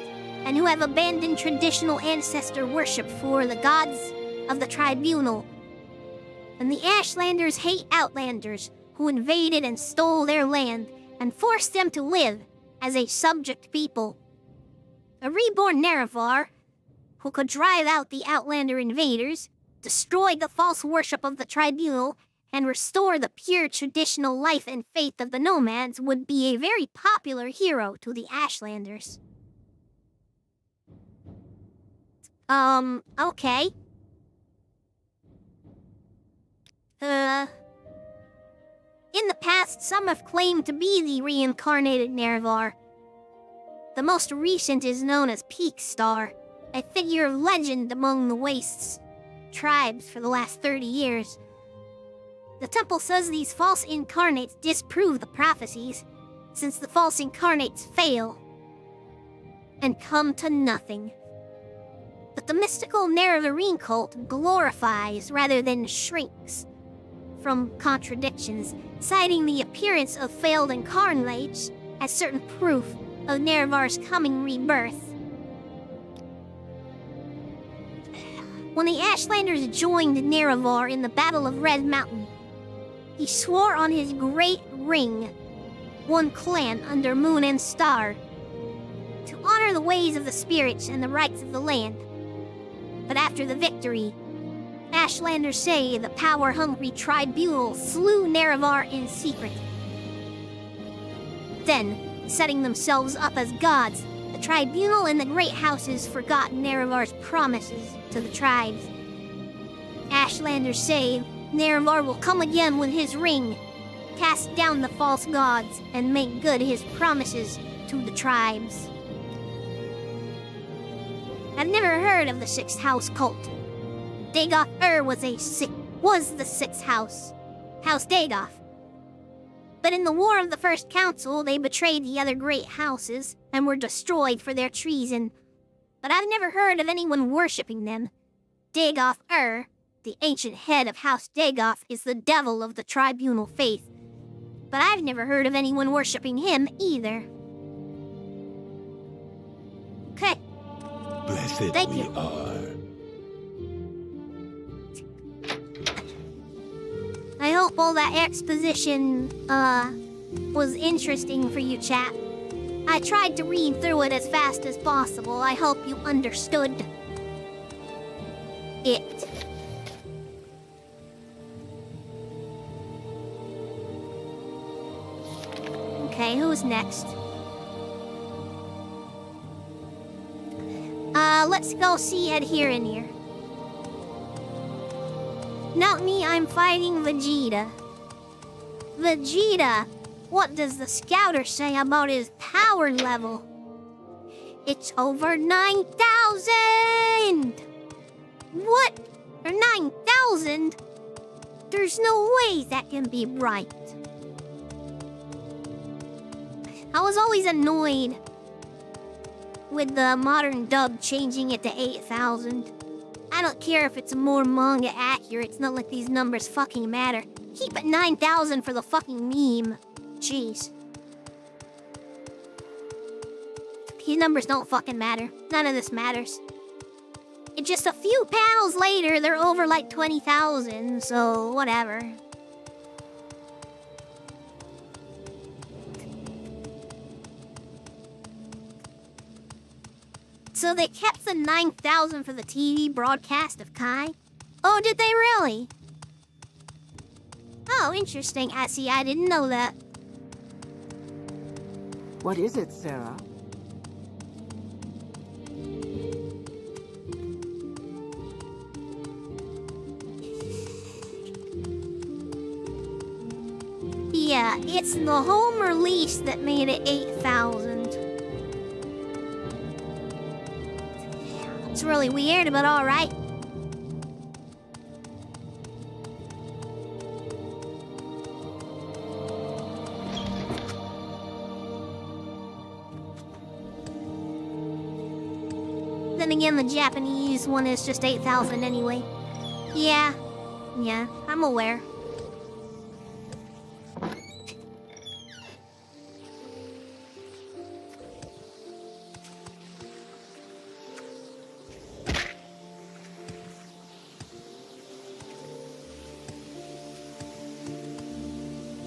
S1: and who have abandoned traditional ancestor worship for the gods of the Tribunal. And the Ashlanders hate outlanders, who invaded and stole their land, and forced them to live as a subject people. A reborn Nerevar, who could drive out the outlander invaders, destroy the false worship of the Tribunal, and restore the pure traditional life and faith of the nomads, would be a very popular hero to the Ashlanders. Okay. past, some have claimed to be the reincarnated Nerevar. The most recent is known as Peak Star, a figure of legend among the Wastes tribes for the last 30 years. The temple says these false incarnates disprove the prophecies, since the false incarnates fail and come to nothing. But the mystical Nerevarine cult glorifies rather than shrinks from contradictions, citing the appearance of failed incarnates as certain proof of Nerevar's coming rebirth. When the Ashlanders joined Nerevar in the Battle of Red Mountain, he swore on his great ring, one clan under Moon and Star, to honor the ways of the spirits and the rights of the land. But after the victory, Ashlanders say the power-hungry Tribunal slew Nerevar in secret. Then, setting themselves up as gods, the Tribunal and the Great Houses forgot Nerevar's promises to the tribes. Ashlanders say Nerevar will come again with his ring, cast down the false gods, and make good his promises to the tribes. I've never heard of the Sixth House cult. Dagoth was the Sixth House, House Dagoth. But in the War of the First Council, they betrayed the other great houses and were destroyed for their treason. But I've never heard of anyone worshipping them. Dagoth the ancient head of House Dagoth, is the devil of the Tribunal faith. But I've never heard of anyone worshipping him either. Okay.
S7: Blessed
S1: Thank
S7: we
S1: you.
S7: are.
S1: I hope all that exposition, was interesting for you, chap. I tried to read through it as fast as possible. I hope you understood it. Okay, who's next? Let's go see Ed here and here. Not me, I'm fighting Vegeta. Vegeta, what does the scouter say about his power level? It's over 9,000! What? Or 9,000? There's no way that can be right. I was always annoyed with the modern dub changing it to 8,000. I don't care if it's more manga accurate, it's not like these numbers fucking matter. Keep it 9,000 for the fucking meme. Jeez. These numbers don't fucking matter. None of this matters. It's just a few panels later, they're over like 20,000, so whatever. So they kept the 9,000 for the TV broadcast of Kai? Oh, did they really? Oh, interesting. I didn't know that.
S3: What is it, Sarah?
S1: Yeah, it's the home release that made it 8,000. It's really weird, but alright. Then again, the Japanese one is just 8,000 anyway. Yeah, I'm aware.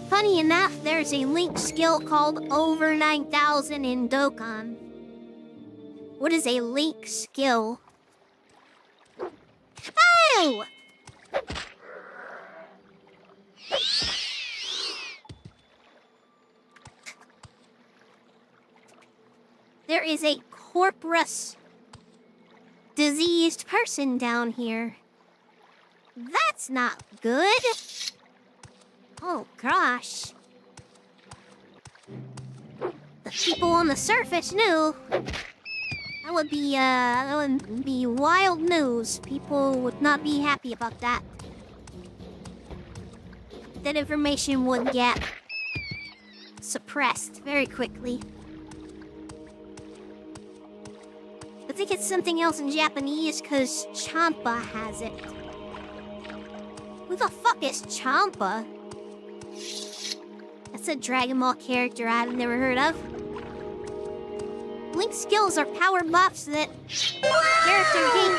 S1: Funny enough, there's a linked skill called Over 9,000 in Dokkan. What is a link skill? Oh! There is a corpus diseased person down here. That's not good. Oh gosh. people on the surface knew, that would be wild news. People would not be happy about that. That information would get suppressed very quickly. I think it's something else in Japanese because Champa has it. Who the fuck is Champa? That's a Dragon Ball character I've never heard of. Link's skills are power buffs that character gain.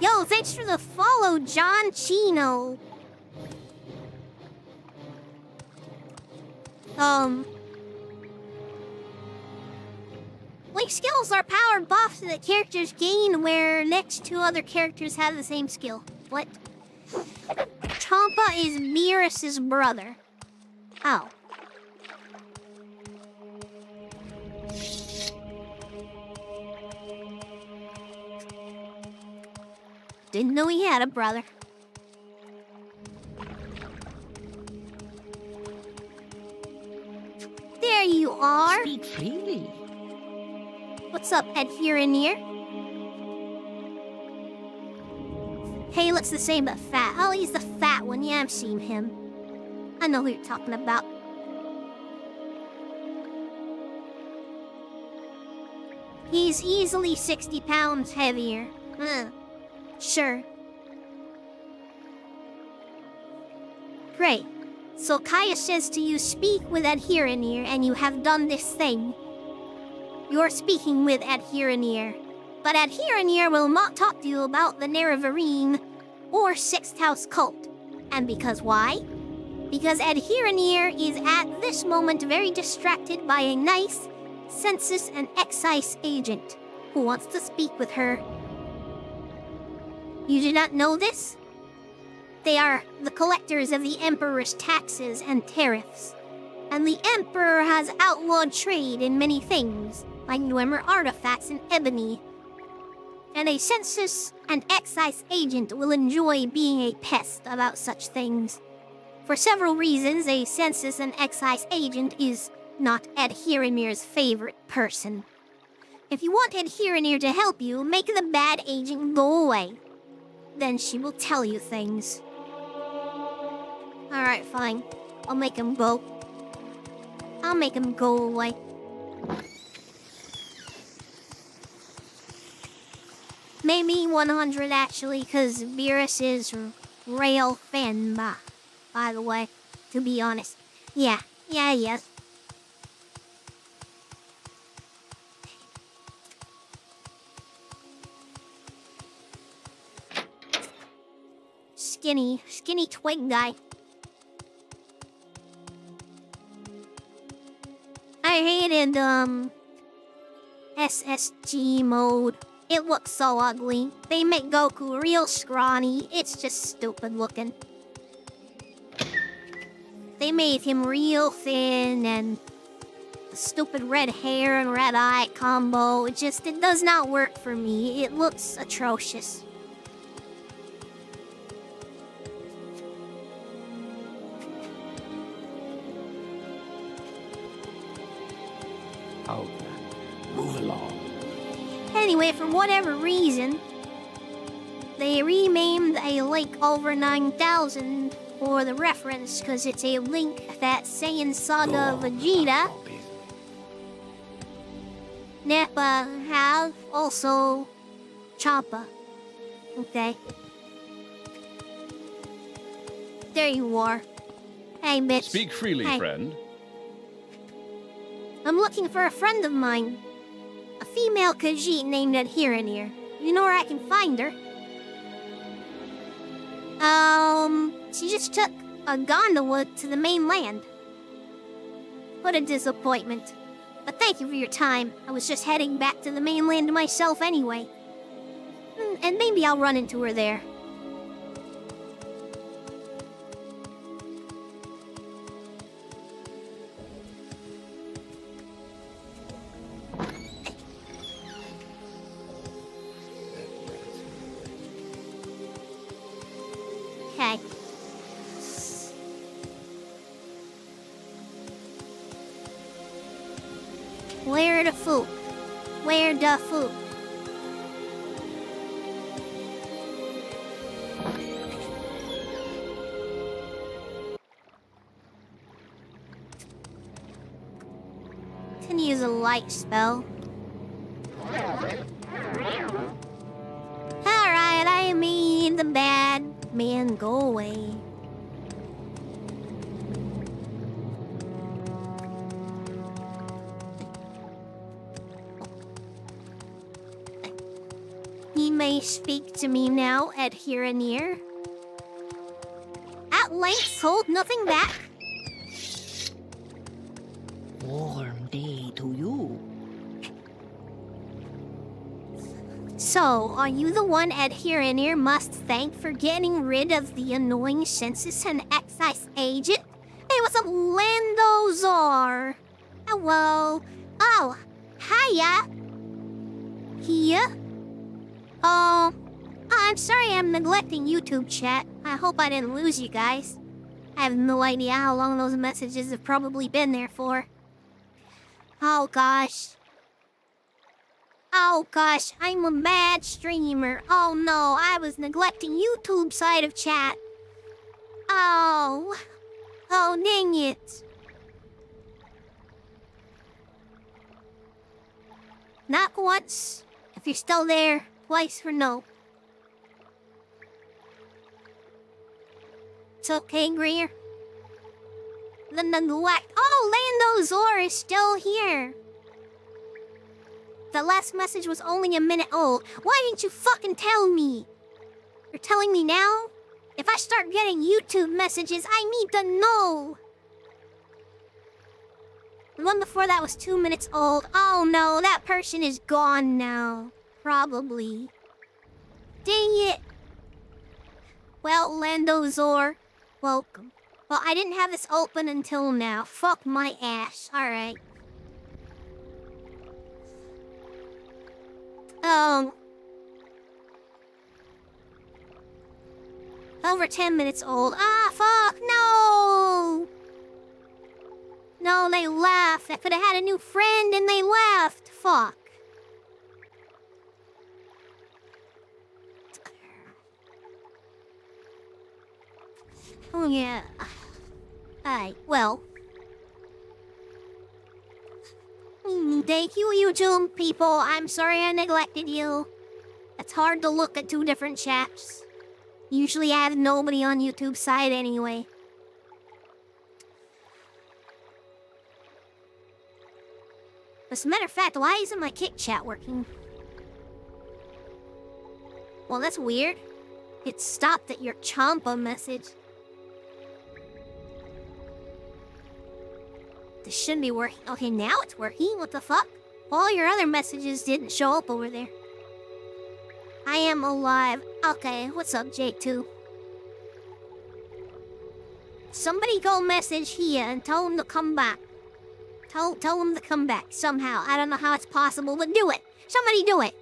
S1: Yo, thanks for the follow, John Chino. Link skills are power buffs that characters gain where next to other characters have the same skill. What? Champa is Beerus's brother. Oh. Didn't know he had a brother. There you are.
S2: Speak freely.
S1: What's up, Ed here and near? Hey, looks the same but fat. Oh, he's the fat one. Yeah, I've seen him. I know who you're talking about. He's easily 60 pounds heavier. Sure. Great. So Kaya says to you, speak with Adherenir, and you have done this thing. You're speaking with Adherenir. But Adherenir will not talk to you about the Nerevarine or Sixth House cult. And because why? Because Adherenir is at this moment very distracted by a nice census and excise agent who wants to speak with her. You do not know this? They are the collectors of the Emperor's taxes and tariffs. And the Emperor has outlawed trade in many things, like Dunmer artifacts and ebony. And a census and excise agent will enjoy being a pest about such things. For several reasons, a census and excise agent is not Adherenir's favorite person. If you want Adherenir to help you, make the bad agent go away. Then she will tell you things. Alright, fine. I'll make him go. I'll make him go away. Maybe 100 actually, because Beerus is rail fan, by the way, to be honest. Yeah, yes. Skinny twig guy. I hated, SSG mode. It looks so ugly. They make Goku real scrawny. It's just stupid looking. They made him real thin and stupid red hair and red eye combo. It does not work for me. It looks atrocious.
S6: Outlander, move along.
S1: Anyway, for whatever reason, they renamed a link over 9,000 for the reference, because it's a link that Saiyan Saga Vegeta, Nappa have, also Champa. Okay. There you are. Hey, bitch.
S8: Speak freely,
S1: Hey.
S8: friend.
S1: I'm looking for a friend of mine. A female Khajiit named Adherenir. You know where I can find her? She just took a gondola to the mainland. What a disappointment. But thank you for your time. I was just heading back to the mainland myself anyway. And maybe I'll run into her there. Okay. Where the food? Where the food? Can use a light spell. Alright, I made the bad man go away. He may speak to me now at here and near. At length, hold nothing back.
S2: Warm day to you.
S1: So, are you the one Ed here and here must thank for getting rid of the annoying census and excise agent? Hey, what's up, Landozor? Hello. Oh, hiya. Here? Oh, I'm sorry I'm neglecting YouTube chat. I hope I didn't lose you guys. I have no idea how long those messages have probably been there for. Oh gosh. Oh gosh, I'm a bad streamer. Oh no, I was neglecting YouTube side of chat. Oh. Oh, dang it. Knock once, if you're still there. Twice for no. It's okay, Greer. The neglect. Oh, Landozor is still here. The last message was only a minute old. Why didn't you fucking tell me? You're telling me now? If I start getting YouTube messages, I need to know. The one before that was 2 minutes old. Oh no, that person is gone now. Probably. Dang it. Well, Landozor, welcome. Well, I didn't have this open until now. Fuck my ass. Alright. Over 10 minutes old. Ah, fuck, no! No, they left. I could have had a new friend and they left. Fuck. Oh, yeah. Alright, well. Thank you, YouTube people. I'm sorry I neglected you. It's hard to look at two different chats. Usually I have nobody on YouTube side anyway. As a matter of fact, why isn't my kick chat working? Well, that's weird. It stopped at your Champa message. This shouldn't be working. Okay, now it's working. What the fuck? All your other messages didn't show up over there. I am alive. Okay, what's up, J2? Somebody go message here and tell him to come back. Tell him to come back somehow. I don't know how it's possible, but do it. Somebody do it.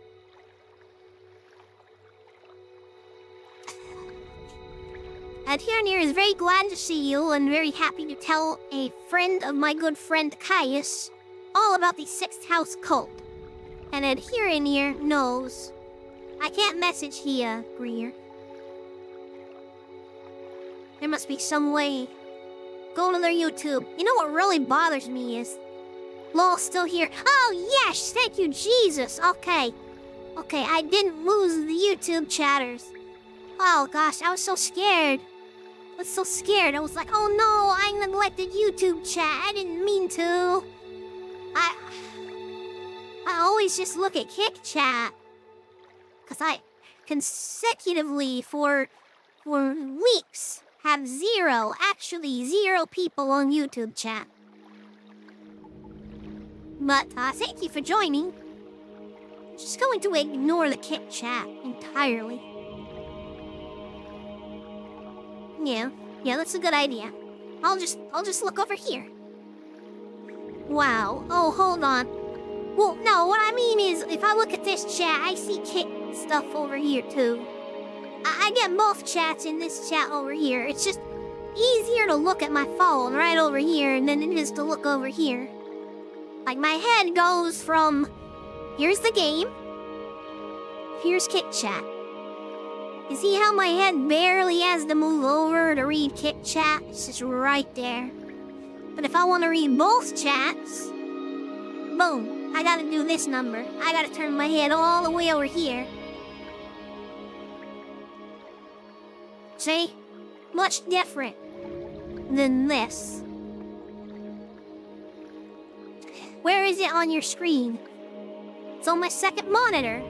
S1: Adherneer is very glad to see you and very happy to tell a friend of my good friend Caius all about the 6th house cult. And Adherneer knows. I can't message here, Greer. There must be some way. Go to their YouTube. You know what really bothers me is... Lol's still here. Oh, yes! Thank you, Jesus! Okay. Okay, I didn't lose the YouTube chatters. Oh, gosh, I was so scared. I was so scared. I was like, oh no, I neglected YouTube chat. I didn't mean to. I always just look at Kick chat. Because I consecutively for weeks have actually zero people on YouTube chat. But thank you for joining. Just going to ignore the Kick chat entirely. Yeah, that's a good idea. I'll just look over here. Wow. Oh, hold on. Well, no, what I mean is, if I look at this chat, I see Kick stuff over here, too. I get both chats in this chat over here. It's just easier to look at my phone right over here than it is to look over here. Like, my head goes from, here's the game, here's Kick Chat. You see how my head barely has to move over to read Kick Chat? It's just right there. But if I want to read both chats, boom, I gotta do this number. I gotta turn my head all the way over here. See? Much different than this. Where is it on your screen? It's on my second monitor.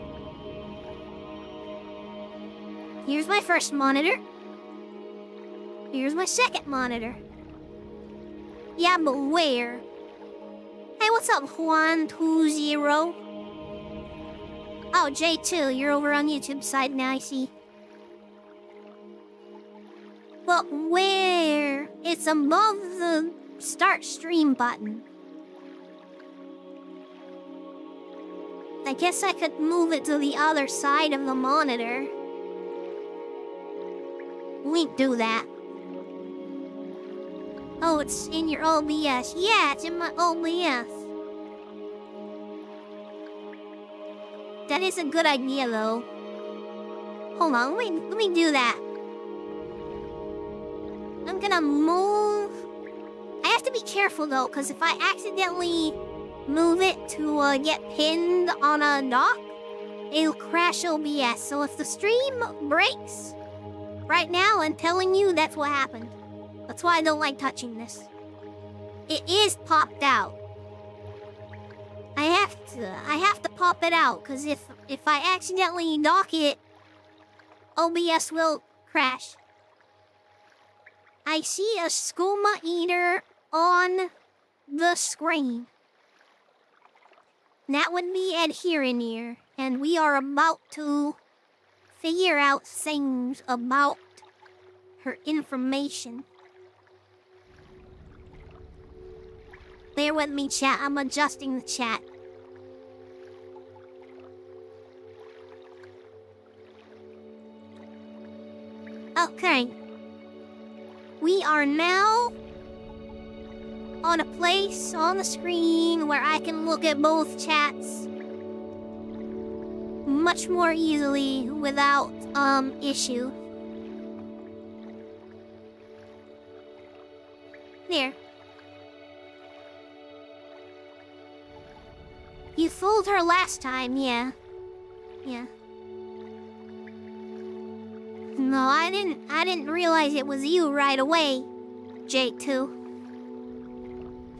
S1: Here's my first monitor. Here's my second monitor. Yeah, but where? Hey, what's up, Juan20? Oh, J2, you're over on YouTube side now, I see. But where? It's above the start stream button. I guess I could move it to the other side of the monitor. We do that. Oh, it's in your OBS. Yeah, it's in my OBS. That is a good idea, though. Hold on, let me do that. I'm gonna move. I have to be careful, though, because if I accidentally move it to get pinned on a dock, it'll crash OBS. So if the stream breaks, right now I'm telling you that's what happened. That's why I don't like touching this. It is popped out. I have to pop it out, because if I accidentally dock it, OBS will crash. I see a skooma eater on the screen. That would be adherent here, and we are about to figure out things about her information. Bear with me, chat. I'm adjusting the chat. Okay. We are now on a place on the screen where I can look at both chats much more easily without issue. There. You fooled her last time, yeah. Yeah. No, I didn't realize it was you right away, J2.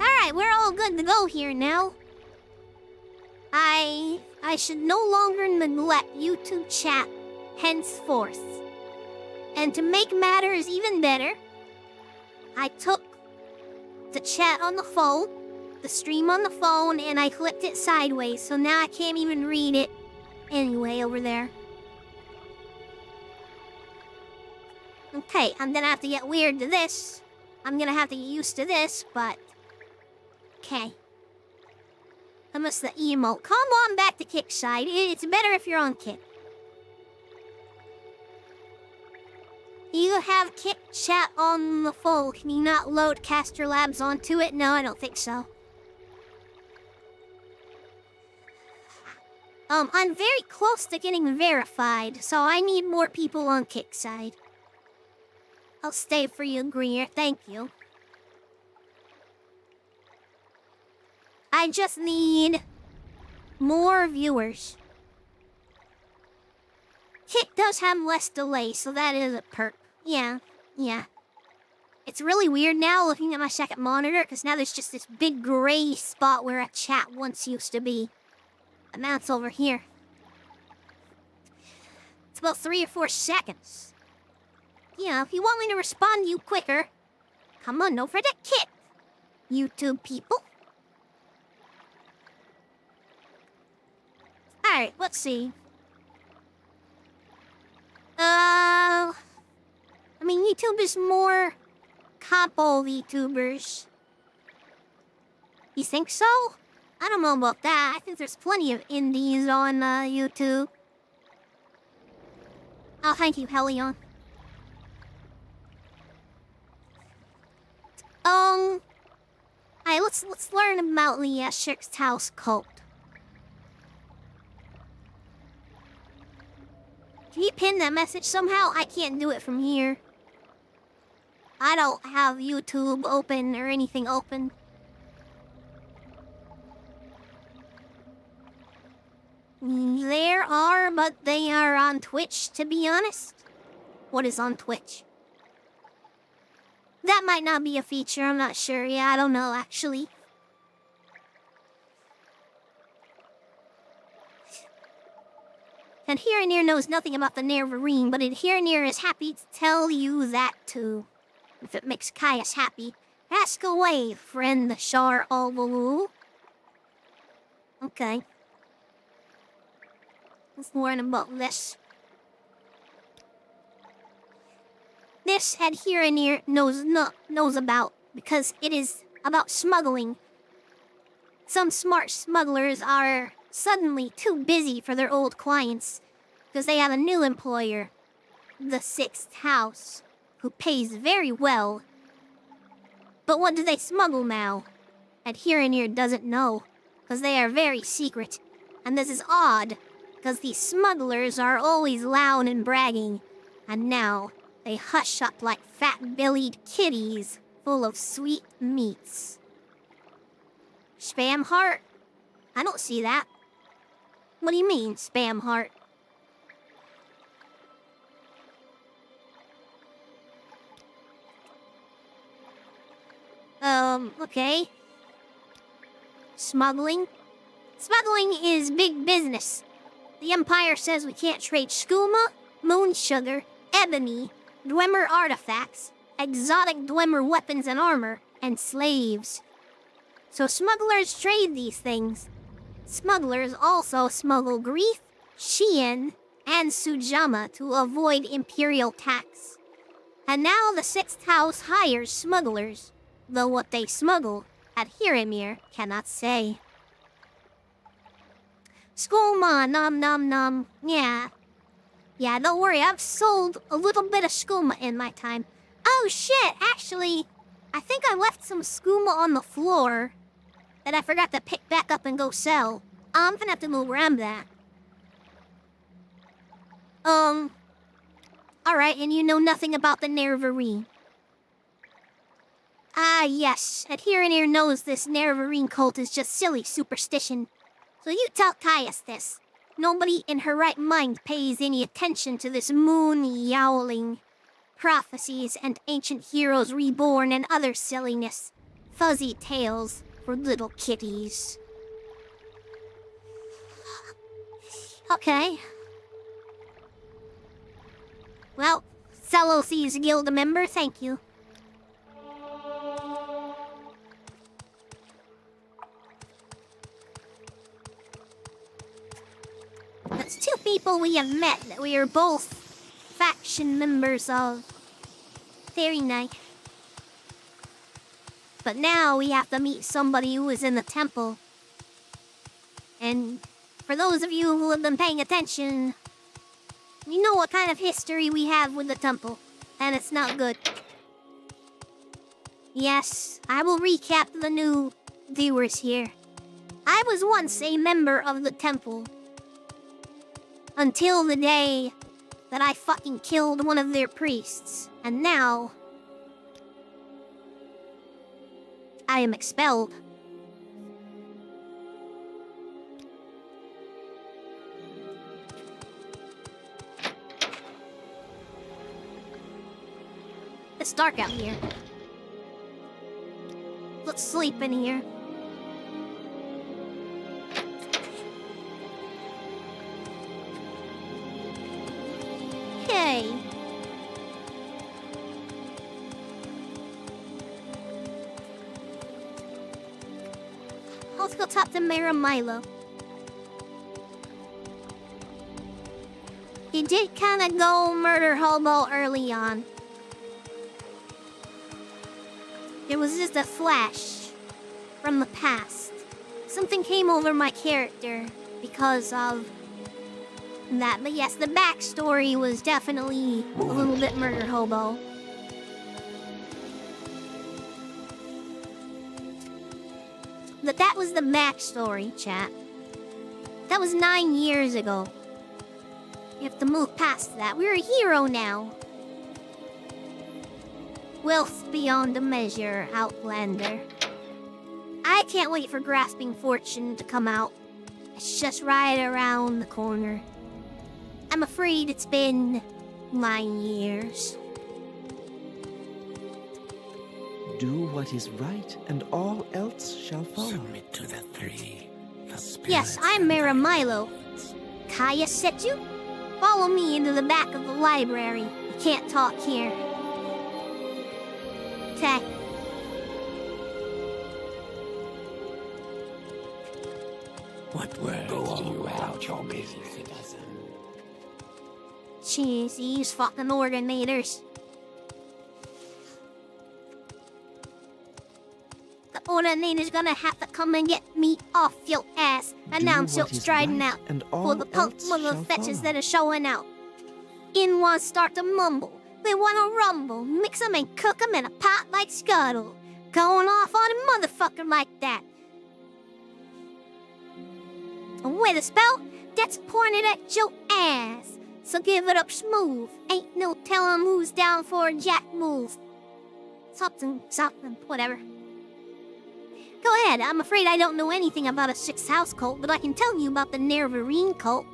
S1: Alright, we're all good to go here now. I should no longer neglect YouTube chat henceforth. And to make matters even better, I took the chat on the phone, the stream on the phone, and I flipped it sideways, so now I can't even read it anyway over there. Okay, I'm gonna have to get weird to this. I'm gonna have to get used to this, but... Okay. I must the emote. Come on back to Kick side. It's better if you're on Kick. You have Kick chat on the phone. Can you not load Caster Labs onto it? No, I don't think so. I'm very close to getting verified, so I need more people on Kick side. I'll stay for you, Greer. Thank you. I just need more viewers. Kick does have less delay, so that is a perk. Yeah. It's really weird now looking at my second monitor, because now there's just this big gray spot where a chat once used to be. And now it's over here. It's about 3 or 4 seconds. Yeah, if you want me to respond to you quicker, come on over to Kick, YouTube people. Alright, let's see. I mean, YouTube is more capo VTubers. You think so? I don't know about that. I think there's plenty of indies on YouTube. Oh, thank you, Helion. Alright, let's learn about the Sixth House cult. Can you pin that message somehow? I can't do it from here. I don't have YouTube open or anything open. There are, but they are on Twitch, to be honest. What is on Twitch? That might not be a feature, I'm not sure. Yeah, I don't know, actually. And Here and Here knows nothing about the Neverine, but Here and Here is happy to tell you that too. If it makes Caius happy, ask away, friend Shar Alvalu. Okay. Let's learn about this. This Here and Here knows about, because it is about smuggling. Some smart smugglers are suddenly too busy for their old clients, because they have a new employer, the Sixth House, who pays very well. But what do they smuggle now? Here and Here doesn't know, because they are very secret. And this is odd, because these smugglers are always loud and bragging, and now they hush up like fat-bellied kitties full of sweet meats. Spam heart? I don't see that. What do you mean, spam heart? Okay. Smuggling? Smuggling is big business. The Empire says we can't trade skooma, moon sugar, ebony, Dwemer artifacts, exotic Dwemer weapons and armor, and slaves. So smugglers trade these things. Smugglers also smuggle grief, Xian, and Sujama to avoid imperial tax. And now the Sixth House hires smugglers, though what they smuggle at Hiramir cannot say. Skooma, nom nom nom, yeah. Yeah, don't worry, I've sold a little bit of skooma in my time. Oh shit, actually, I think I left some skooma on the floor that I forgot to pick back up and go sell. I'm gonna have to go grab that. Alright, and you know nothing about the Neverine. Ah, yes, Here and Here knows this Neverine cult is just silly superstition. So you tell Caius this. Nobody in her right mind pays any attention to this moon yowling, prophecies and ancient heroes reborn and other silliness. Fuzzy tales for little kitties. Okay. Well, fellow Thieves Guild member, thank you. That's two people we have met that we are both faction members of. Very nice. But now we have to meet somebody who is in the temple. And for those of you who have been paying attention, you know what kind of history we have with the temple. And it's not good. Yes, I will recap the new viewers here. I was once a member of the temple. Until the day that I fucking killed one of their priests. And now I am expelled. It's dark out here. Let's sleep in here. Okay. Let's go talk to Mayor Milo. He did kind of go murder hobo early on. It was just a flash from the past. Something came over my character because of that. But yes, the backstory was definitely a little bit murder hobo. But that was the backstory, chat. That was 9 years ago. You have to move past that. We're a hero now. Wealth beyond a measure, Outlander. I can't wait for Grasping Fortune to come out. It's just right around the corner. I'm afraid it's been 9 years.
S3: Do what is right, and all else shall follow.
S7: Submit to the three. The spirits
S1: Yes, I'm Mara Milo. Kaya Setu? Follow me into the back of the library. You can't talk here. Okay.
S7: What words
S6: Go
S7: do
S6: on
S7: you
S6: about
S7: have
S6: your
S7: for me,
S6: business.
S7: citizen?
S1: Jeez, these fucking ordinators. The ordinator's gonna have to come and get me off your ass. And now I'm
S3: Do
S1: still
S3: what is
S1: striding
S3: right,
S1: out
S3: and
S1: for
S3: all
S1: the punk
S3: else
S1: mother
S3: shall
S1: fetches
S3: follow.
S1: that are showing out. In ones start to mumble. They wanna rumble, mix 'em and cook 'em in a pot like scuttle. Going off on a motherfucker like that. And with a spell, that's pointed at your ass. So give it up smooth. Ain't no telling who's down for a jack move. Something, whatever. Go ahead, I'm afraid I don't know anything about a sixth house cult, but I can tell you about the Nervarine cult.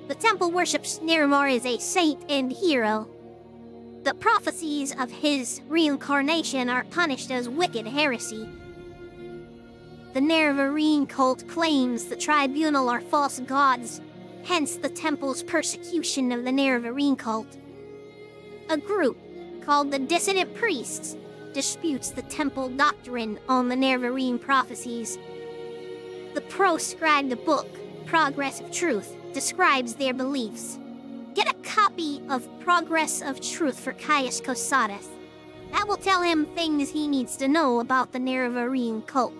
S1: The temple worships Nervar as a saint and hero. The prophecies of his reincarnation are punished as wicked heresy. The Nervarine cult claims the Tribunal are false gods, hence the temple's persecution of the Nervarine cult. A group called the Dissident Priests disputes the temple doctrine on the Nervarine prophecies. The proscribed book, Progress of Truth, describes their beliefs. Get a copy of Progress of Truth for Caius Cosatus. That will tell him things he needs to know about the Nervarine cult.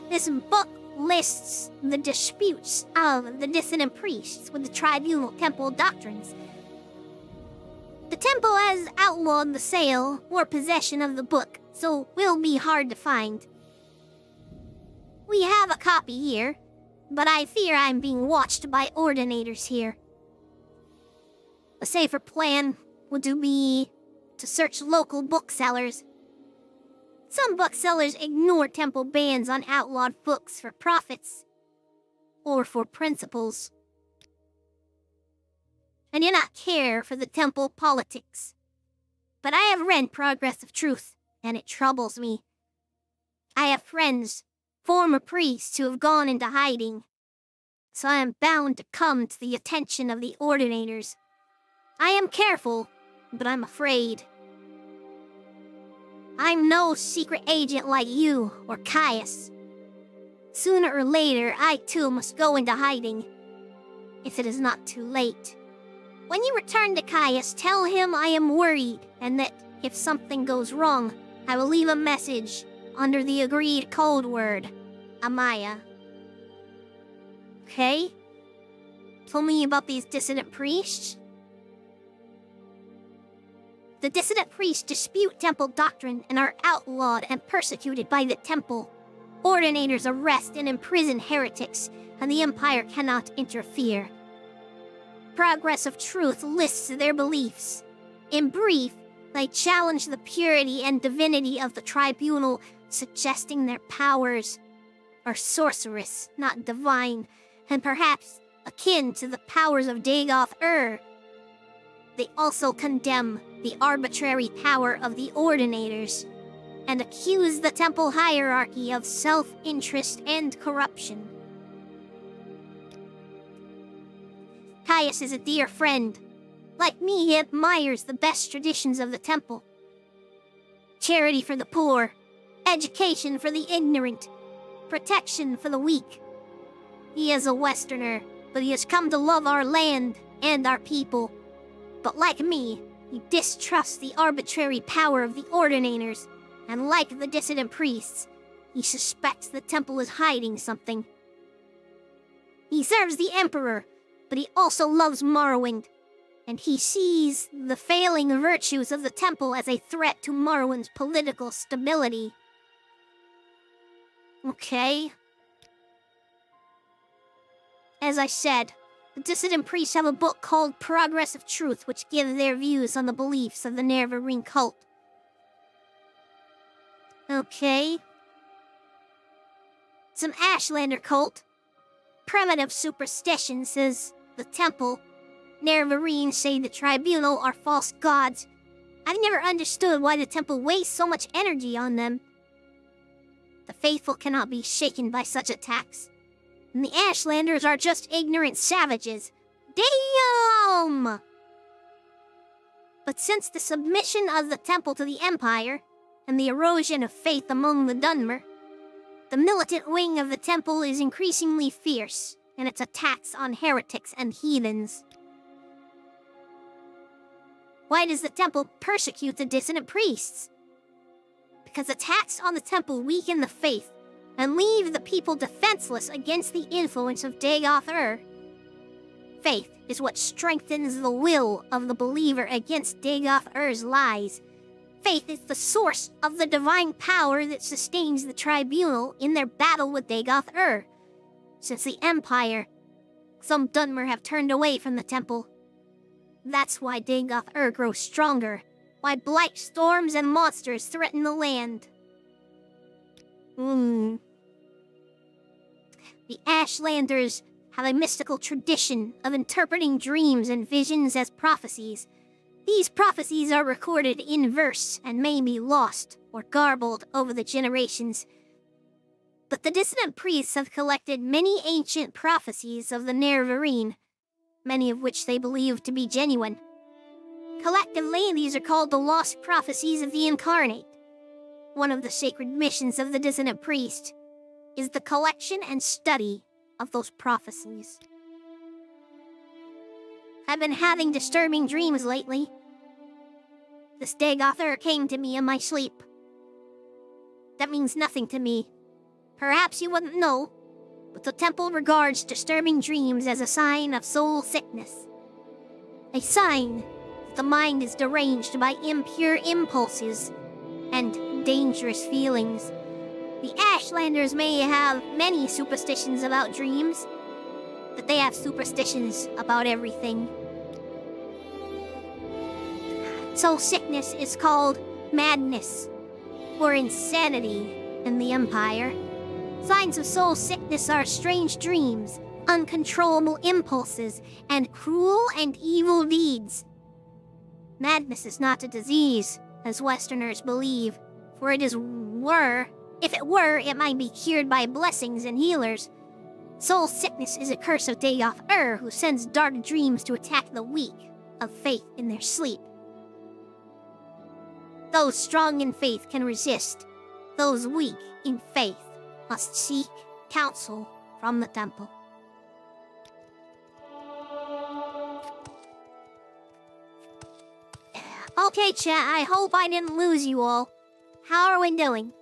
S1: This book lists the disputes of the Dissident Priests with the Tribunal temple doctrines. The temple has outlawed the sale or possession of the book, so will be hard to find. We have a copy here, but I fear I'm being watched by ordinators here. A safer plan would be to search local booksellers. Some booksellers ignore temple bans on outlawed books for profits or for principles. I do not care for the temple politics, but I have read Progress of Truth, and it troubles me. I have friends, former priests, who have gone into hiding, so I am bound to come to the attention of the ordinators. I am careful, but I'm afraid. I'm no secret agent like you or Caius. Sooner or later, I too must go into hiding, if it is not too late. When you return to Caius, tell him I am worried, and that if something goes wrong, I will leave a message under the agreed code word, Amaya. Okay? Tell me about these dissident priests. The dissident priests dispute temple doctrine and are outlawed and persecuted by the temple. Ordinators arrest and imprison heretics, and the Empire cannot interfere. Progress of Truth lists their beliefs. In brief, they challenge the purity and divinity of the Tribunal, suggesting their powers are sorcerous, not divine, and perhaps akin to the powers of Dagoth They also condemn the arbitrary power of the Ordinators, and accuse the temple hierarchy of self-interest and corruption. Caius is a dear friend. Like me, he admires the best traditions of the temple. Charity for the poor, education for the ignorant, protection for the weak. He is a Westerner, but he has come to love our land and our people. But like me, he distrusts the arbitrary power of the Ordinators, and like the dissident priests, he suspects the temple is hiding something. He serves the Emperor, but he also loves Morrowind. and he sees the failing virtues of the temple as a threat to Morrowind's political stability. Okay. As I said, the dissident priests have a book called Progress of Truth, which gives their views on the beliefs of the Nerevarine cult. Okay. Some Ashlander cult. Primitive superstition says the temple. Nerevarine say the Tribunal are false gods. I've never understood why the temple wastes so much energy on them. The faithful cannot be shaken by such attacks. And the Ashlanders are just ignorant savages. Damn! But since the submission of the temple to the Empire, and the erosion of faith among the Dunmer, the militant wing of the temple is increasingly fierce in its attacks on heretics and heathens. Why does the temple persecute the dissident priests? Because attacks on the temple weaken the faith and leave the people defenseless against the influence of Dagoth-Ur. Faith is what strengthens the will of the believer against Dagoth-Ur's lies. Faith is the source of the divine power that sustains the Tribunal in their battle with Dagoth-Ur. Since the Empire, some Dunmer have turned away from the temple. That's why Dagoth-Ur grows stronger, why blight storms and monsters threaten the land. The Ashlanders have a mystical tradition of interpreting dreams and visions as prophecies. These prophecies are recorded in verse and may be lost or garbled over the generations. But the dissident priests have collected many ancient prophecies of the Nerevarine, many of which they believe to be genuine. Collectively, these are called the Lost Prophecies of the Incarnate. One of the sacred missions of the dissident priest is the collection and study of those prophecies. I've been having disturbing dreams lately. This Dagoth-Ur came to me in my sleep. That means nothing to me. Perhaps you wouldn't know, but the temple regards disturbing dreams as a sign of soul sickness. A sign that the mind is deranged by impure impulses and dangerous feelings. The Ashlanders may have many superstitions about dreams, but they have superstitions about everything. Soul sickness is called madness, or insanity in the Empire. Signs of soul sickness are strange dreams, uncontrollable impulses, and cruel and evil deeds. Madness is not a disease, as Westerners believe, for if it were, it might be cured by blessings and healers. Soul sickness is a curse of Dagoth-Ur, who sends dark dreams to attack the weak of faith in their sleep. Those strong in faith can resist. Those weak in faith must seek counsel from the temple. Okay, chat, I hope I didn't lose you all. How are we doing?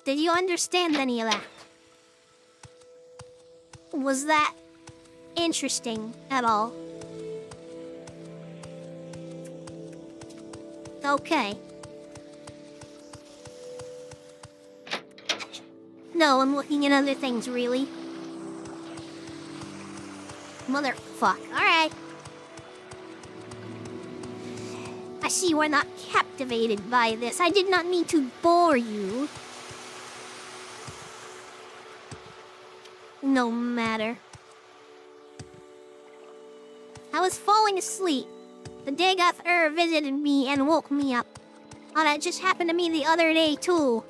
S1: Did you understand any of that? Was that interesting at all? Okay. No, I'm looking at other things, really. Motherfuck. Alright. I see you are not captivated by this. I did not mean to bore you. No matter. I was falling asleep. The Dagoth-Ur visited me and woke me up. Oh, that just happened to me the other day, too.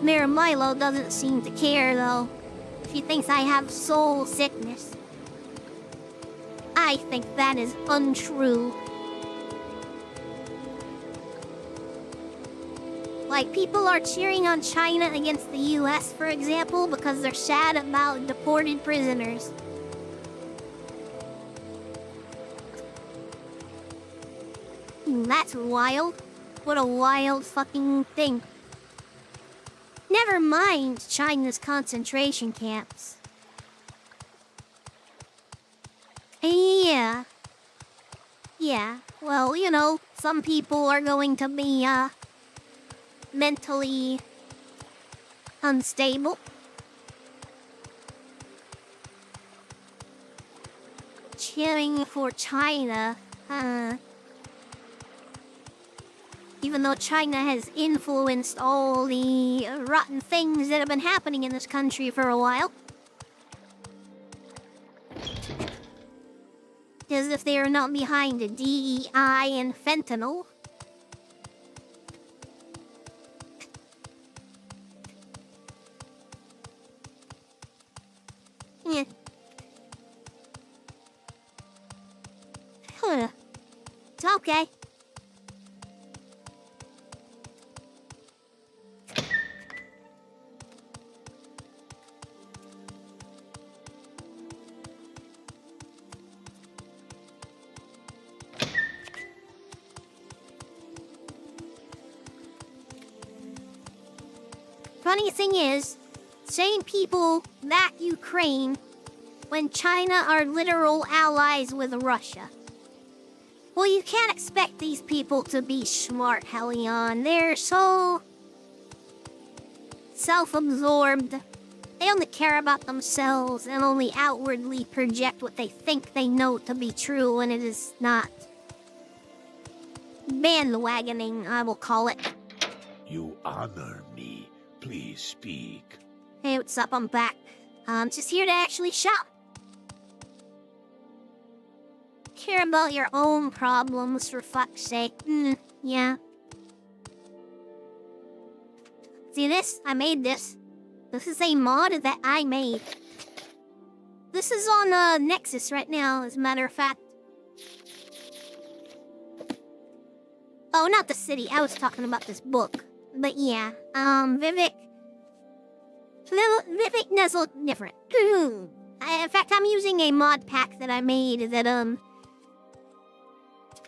S1: Mayor Milo doesn't seem to care, though. She thinks I have soul sickness. I think that is untrue. Like, people are cheering on China against the US, for example, because they're sad about deported prisoners. That's wild. What a wild fucking thing. Never mind China's concentration camps. Yeah. Yeah, well, you know, some people are going to be, mentally unstable. Cheering for China, even though China has influenced all the rotten things that have been happening in this country for a while. As if they are not behind DEI and fentanyl. Yeah. It's okay. Funny thing is, same people back Ukraine when China are literal allies with Russia. Well, you can't expect these people to be smart, Helion. They're so self-absorbed. They only care about themselves and only outwardly project what they think they know to be true when it is not. Bandwagoning, I will call it.
S7: You honor me. Please speak.
S1: Hey, what's up? I'm back. I'm just here to actually shop. Care about your own problems, for fuck's sake. Yeah. See this? I made this. This is a mod that I made. This is on Nexus right now, as a matter of fact. Oh, not the city. I was talking about this book. But yeah, Vivec does look different. In fact, I'm using a mod pack that I made that,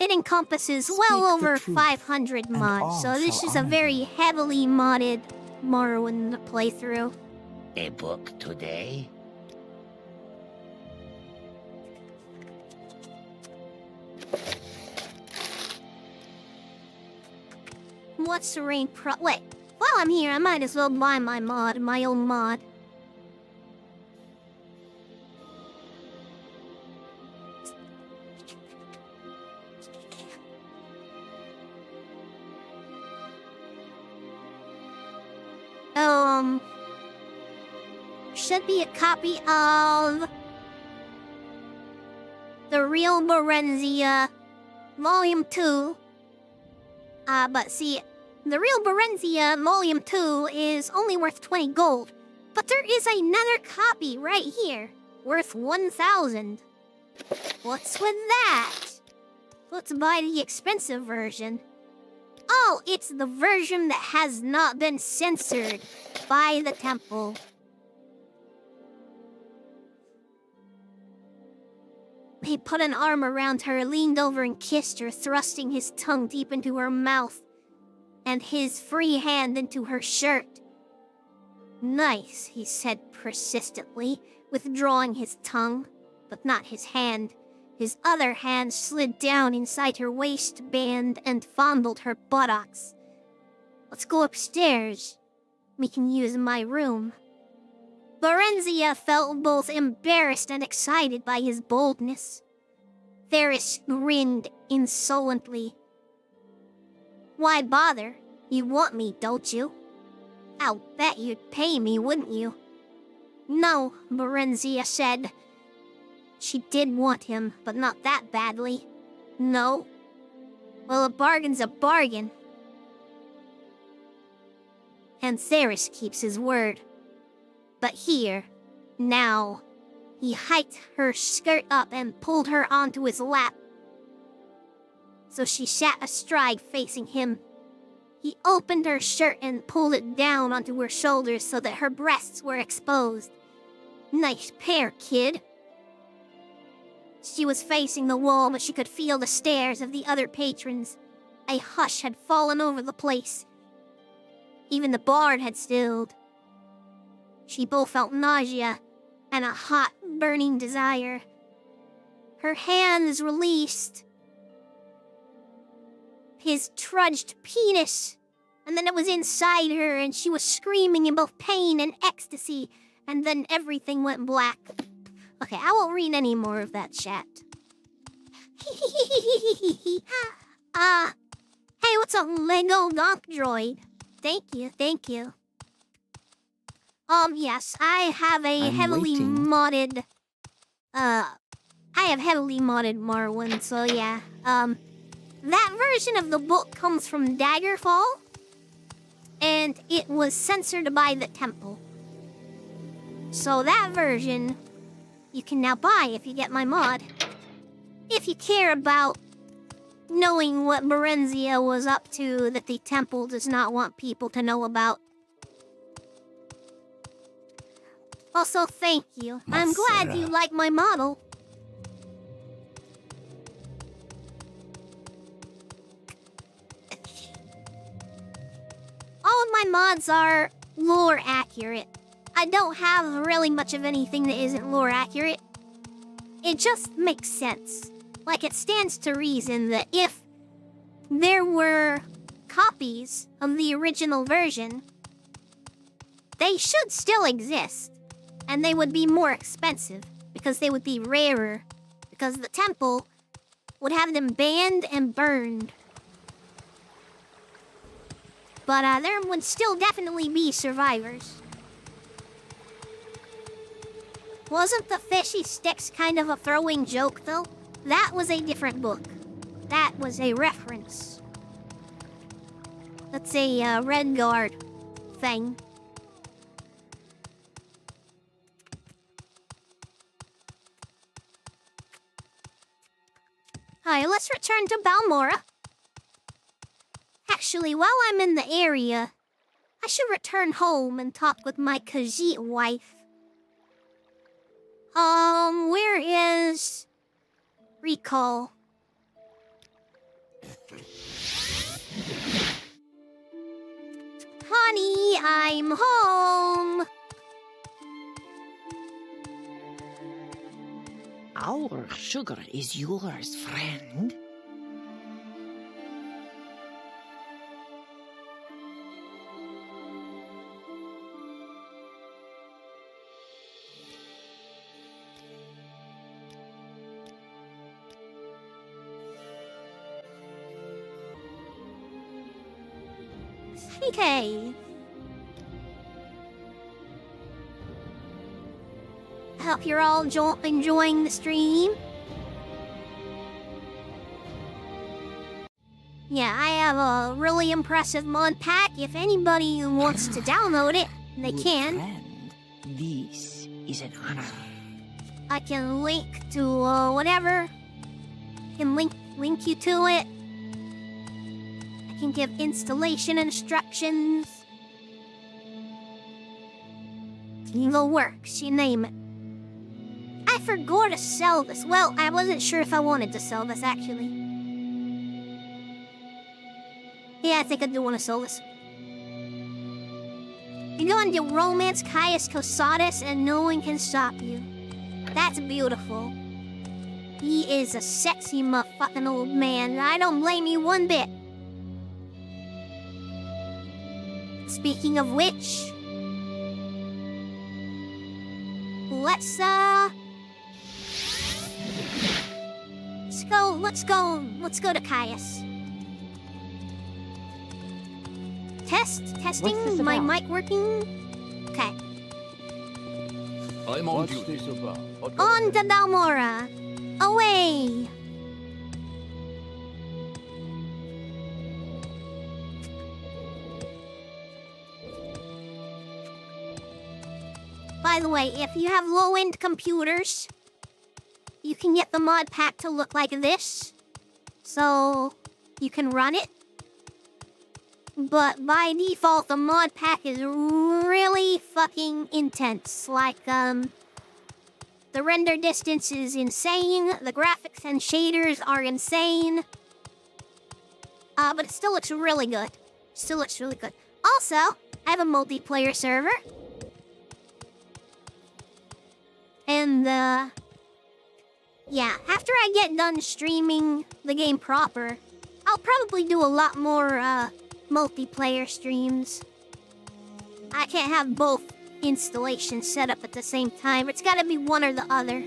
S1: it encompasses well over 500 mods, so this is a very heavily modded Morrowind playthrough.
S7: A book today?
S1: What's the rain wait, while I'm here, I might as well buy my own mod. Should be a copy of The Real Berenzia, Volume 2. But see, The Real Berenzia Volume 2 is only worth 20 gold. But there is another copy right here, worth 1,000. What's with that? Let's buy the expensive version. Oh, it's the version that has not been censored by the temple. He put an arm around her, leaned over and kissed her, thrusting his tongue deep into her mouth and his free hand into her shirt. Nice, he said persistently, withdrawing his tongue, but not his hand. His other hand slid down inside her waistband and fondled her buttocks. Let's go upstairs. We can use my room. Berenzia felt both embarrassed and excited by his boldness. Varys grinned insolently. Why bother? You want me, don't you? I'll bet you'd pay me, wouldn't you? No, Berenzia said. She did want him, but not that badly. No? Well, a bargain's a bargain. And Varys keeps his word. But here, now, he hiked her skirt up and pulled her onto his lap. So she sat astride facing him. He opened her shirt and pulled it down onto her shoulders so that her breasts were exposed. Nice pair, kid. She was facing the wall, but she could feel the stares of the other patrons. A hush had fallen over the place. Even the bard had stilled. She both felt nausea and a hot, burning desire. Her hands released his trudged penis, and then it was inside her, and she was screaming in both pain and ecstasy, and then everything went black. Okay, I won't read any more of that chat. Hey, what's up, Lego Gonk Droid? Thank you, thank you. Yes, I have a
S3: I'm
S1: heavily
S3: waiting.
S1: modded, I have heavily modded Morrowind, so yeah. That version of the book comes from Daggerfall, and it was censored by the temple. So that version, you can now buy if you get my mod. If you care about knowing what Berenzia was up to that the temple does not want people to know about. Also, thank you. I'm glad you like my model. All of my mods are lore accurate. I don't have really much of anything that isn't lore accurate. It just makes sense. Like, it stands to reason that if there were copies of the original version, they should still exist. And they would be more expensive, because they would be rarer. Because the temple would have them banned and burned. But there would still definitely be survivors. Wasn't the fishy sticks kind of a throwing joke, though? That was a different book. That was a reference. That's a Red Guard thing. Alright, let's return to Balmora. Actually, while I'm in the area, I should return home and talk with my Khajiit wife. Where is Recall? Honey, I'm home.
S2: Our sugar is yours, friend.
S1: Okay. I hope you're all enjoying the stream. Yeah, I have a really impressive mod pack. If anybody wants to download it, they
S2: Good
S1: can.
S2: friend, this is an honor.
S1: I can link to whatever. I can link you to it. I can give installation instructions. The works, you name it. I forgot to sell this. Well, I wasn't sure if I wanted to sell this, actually. Yeah, I think I do want to sell this. You're going to romance Caius Cosatus and no one can stop you. That's beautiful. He is a sexy motherfucking old man. I don't blame you one bit. Speaking of which, let's go to Caius. Testing,
S3: What's this
S1: my
S3: about?
S1: mic working? Okay.
S6: I'm on
S5: What's
S6: duty.
S5: this about?
S1: On to Dalmora. Away! By the way, if you have low-end computers, you can get the mod pack to look like this. So, you can run it. But by default, the mod pack is really fucking intense. Like, the render distance is insane, the graphics and shaders are insane. But it still looks really good. Also, I have a multiplayer server. And, yeah, after I get done streaming the game proper, I'll probably do a lot more, multiplayer streams. I can't have both installations set up at the same time. It's gotta be one or the other.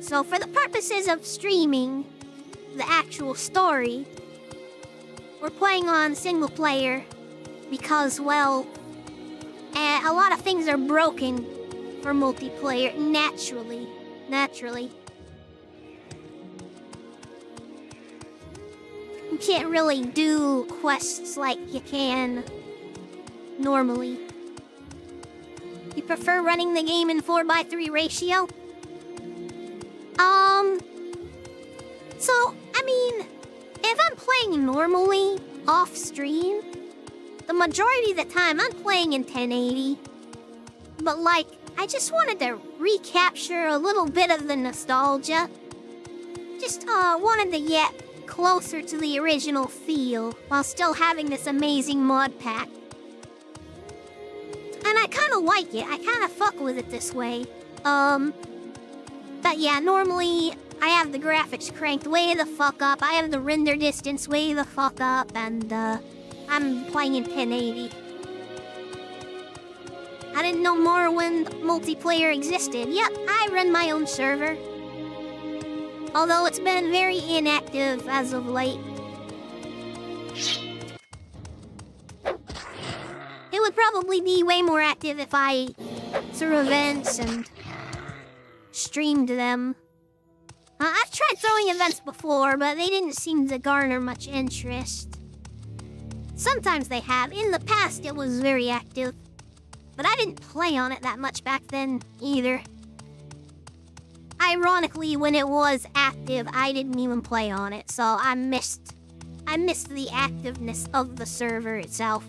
S1: So for the purposes of streaming the actual story, we're playing on single player because, well, a lot of things are broken for multiplayer naturally. You can't really do quests like you can normally. You prefer running the game in 4:3 ratio? So, I mean, if I'm playing normally, off-stream, the majority of the time I'm playing in 1080. But, like, I just wanted to recapture a little bit of the nostalgia. Just, wanted to get closer to the original feel while still having this amazing mod pack. And I kinda like it. I kinda fuck with it this way. But yeah, normally I have the graphics cranked way the fuck up. I have the render distance way the fuck up, and I'm playing in 1080. I didn't know Morrowind multiplayer existed. Yep, I run my own server. Although it's been very inactive as of late. It would probably be way more active if I threw events and streamed them. I've tried throwing events before, but they didn't seem to garner much interest. Sometimes they have. In the past, it was very active. But I didn't play on it that much back then, either. Ironically, when it was active, I didn't even play on it, so I missed the activeness of the server itself.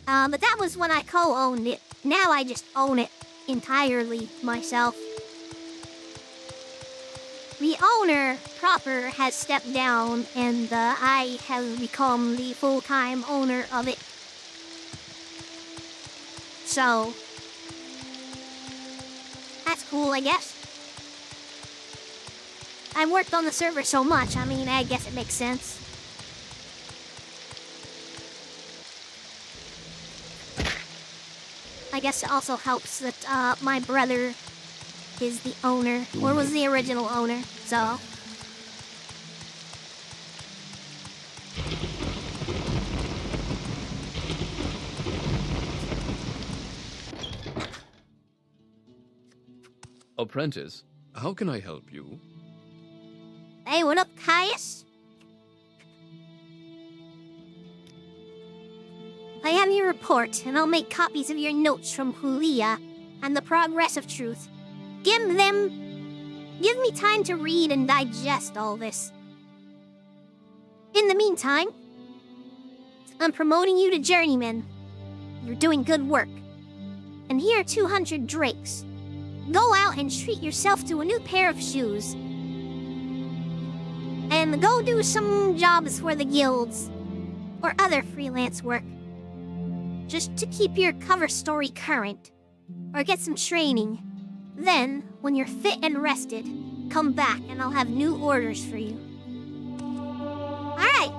S1: But that was when I co-owned it. Now I just own it entirely myself. The owner proper has stepped down, and I have become the full-time owner of it. So, that's cool, I guess. I've worked on the server so much, I mean, I guess it makes sense. I guess it also helps that my brother is the owner, or was the original owner, so...
S8: Apprentice, how can I help you?
S1: Hey, what up, Caius? I have your report, and I'll make copies of your notes from Hulia and the progress of truth. Give me time to read and digest all this. In the meantime, I'm promoting you to journeyman. You're doing good work. And here are 200 drakes. Go out and treat yourself to a new pair of shoes. And go do some jobs for the guilds, or other freelance work. Just to keep your cover story current, or get some training. Then, when you're fit and rested, come back and I'll have new orders for you. Alright.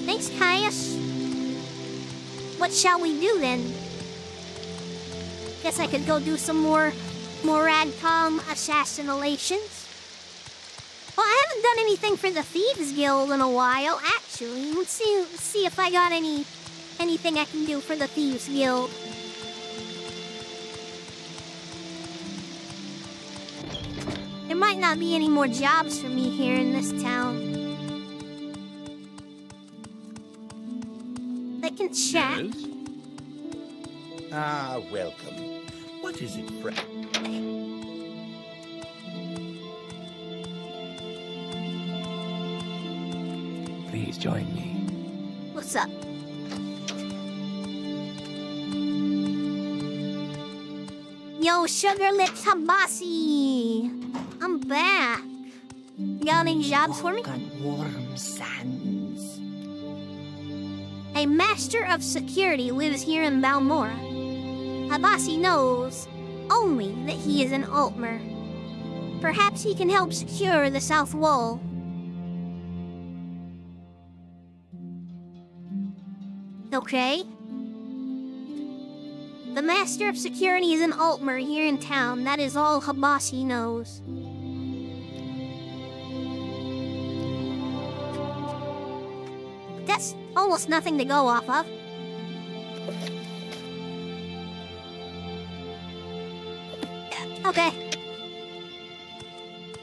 S1: Thanks, Caius. What shall we do then? Guess I could go do some more Radcom assassinations. Well, I haven't done anything for the Thieves Guild in a while, actually. Let's see if I got anything I can do for the Thieves Guild. There might not be any more jobs for me here in this town. I can chat.
S8: Yes?
S7: Ah, welcome. What is it, friend?
S6: Please join me.
S1: What's up? Yo, Sugar Lips Habasi! I'm back. Got any jobs for me?
S9: Walk on warm sands.
S1: A master of security lives here in Balmora. Habasi knows only that he is an Altmer. Perhaps he can help secure the south wall. Okay. The master of security is an Altmer here in town. That is all Habasi knows. That's almost nothing to go off of. Okay.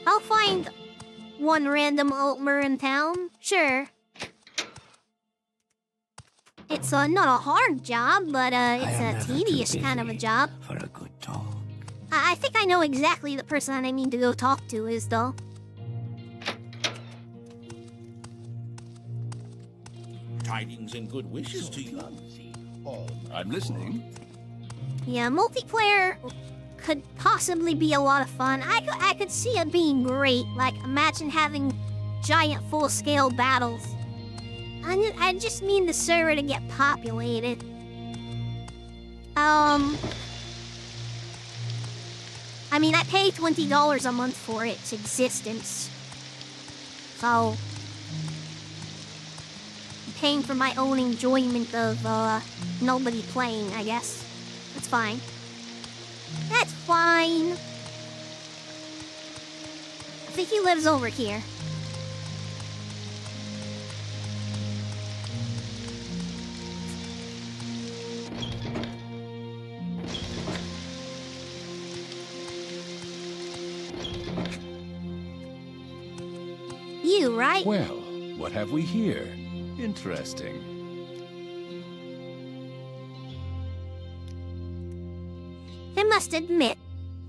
S1: I'll find one random Altmer in town, sure. It's not a hard job, but it's a tedious kind of a job.
S9: For a good talk.
S1: I think I know exactly the person I need to go talk to is, though.
S5: Tidings and good wishes to you.
S6: I'm listening.
S1: Yeah, multiplayer could possibly be a lot of fun. I could see it being great. Like, imagine having giant full-scale battles. I just mean the server to get populated. I mean, I pay $20 a month for its existence. So, I'm paying for my own enjoyment of, nobody playing, I guess. That's fine. That's fine. I think he lives over here. You, right?
S6: Well, what have we here? Interesting.
S1: I must admit,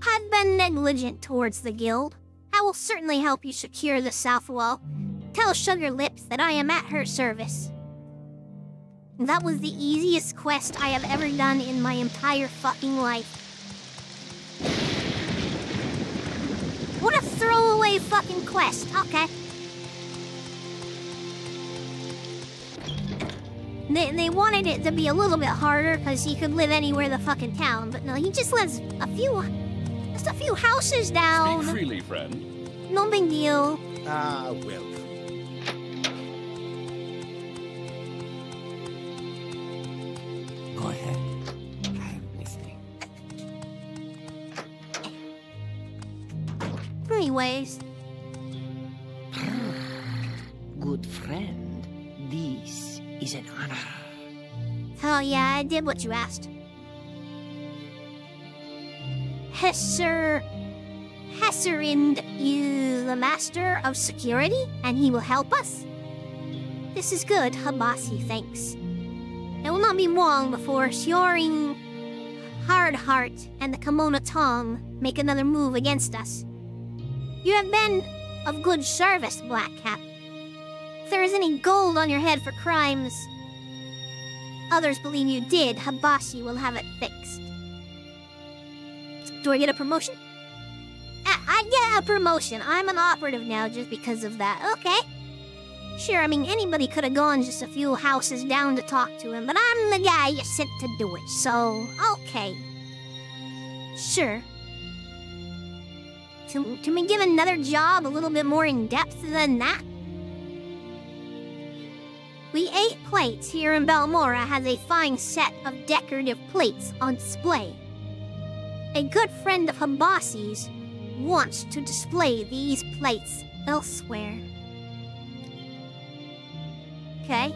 S1: I've been negligent towards the guild. I will certainly help you secure the south wall. Tell Sugar Lips that I am at her service. That was the easiest quest I have ever done in my entire fucking life. What a throwaway fucking quest. Okay. They wanted it to be a little bit harder because he could live anywhere the fucking town, but no, he just lives just a few houses down.
S6: Speak freely, friend.
S1: No big deal.
S5: Ah, welcome.
S9: Go ahead. I'm listening.
S1: Anyways.
S9: Good friend, this is an honor.
S1: Oh yeah, I did what you asked. Hesserind is the master of security, and he will help us. This is good, Habasi, thanks. It will not be long before Sioring, Hardheart, and the Kimono Tong make another move against us. You have been of good service, Blackcap. If there is any gold on your head for crimes others believe you did, Habasi will have it fixed. Do I get a promotion? I get a promotion. I'm an operative now just because of that. Okay. Sure, I mean, anybody could have gone just a few houses down to talk to him, but I'm the guy you sent to do it, so... okay. Sure. Can we give another job a little bit more in-depth than that? The 8 Plates here in Balmora has a fine set of decorative plates on display. A good friend of Habasi's wants to display these plates elsewhere. Okay.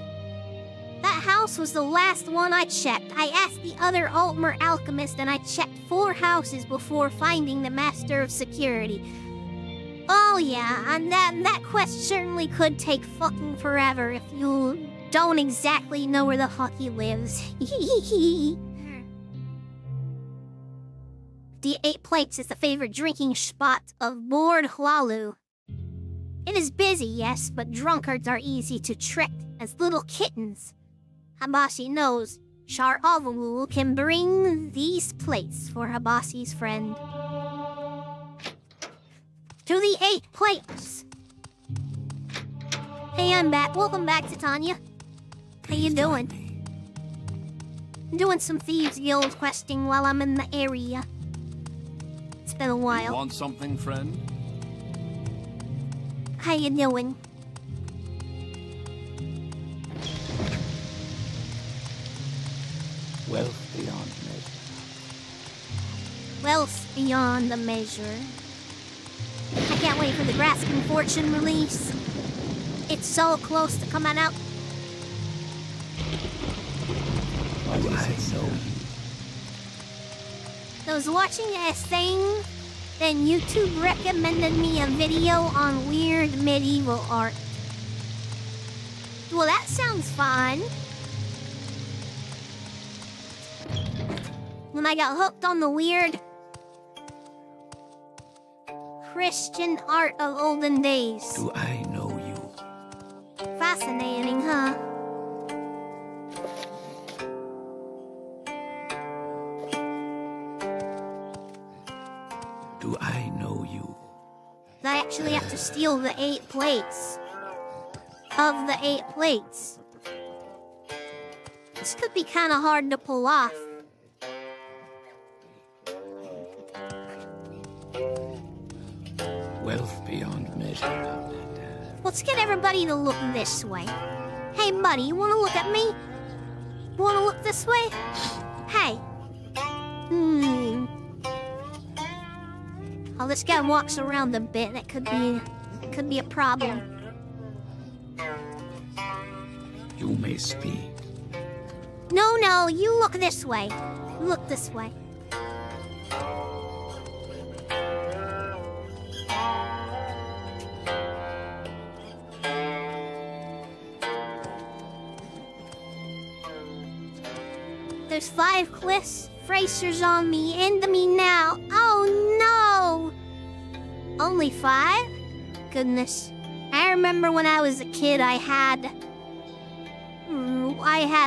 S1: That house was the last one I checked. I asked the other Altmer alchemist and I checked 4 houses before finding the Master of Security. Oh yeah, and that quest certainly could take fucking forever if you don't exactly know where the fuck he lives. The 8 Plates is the favorite drinking spot of Lord Hlalu. It is busy, yes, but drunkards are easy to trick as little kittens. Habasi knows Shar Avulu can bring these plates for Habasi's friend. To the 8 Plates! Hey, I'm back. Welcome back, Titania. How you doing? Doing some Thieves Guild questing while I'm in the area. It's been a while.
S5: Want something, friend?
S1: How you doing?
S6: Wealth beyond measure.
S1: Wealth beyond the measure. I can't wait for the Grasping Fortune release. It's so close to coming out.
S6: What is it?
S1: I was watching a thing, then YouTube recommended me a video on weird medieval art. Well, that sounds fun. When I got hooked on the weird Christian art of olden days.
S6: Do I know you?
S1: Fascinating, huh?
S6: Do I know you?
S1: I actually have to steal the 8 plates. Of the 8 plates. This could be kind of hard to pull off.
S6: Wealth beyond measure, outlander.
S1: Let's get everybody to look this way. Hey, buddy, you want to look at me? You want to look this way? Hey. Oh, this guy walks around a bit. That could be a problem.
S6: You may speak.
S1: No, you look this way. Look this way. There's 5 cliffs, fracers on me, end me now. Oh no! Only 5? Goodness. I remember when I was a kid, I had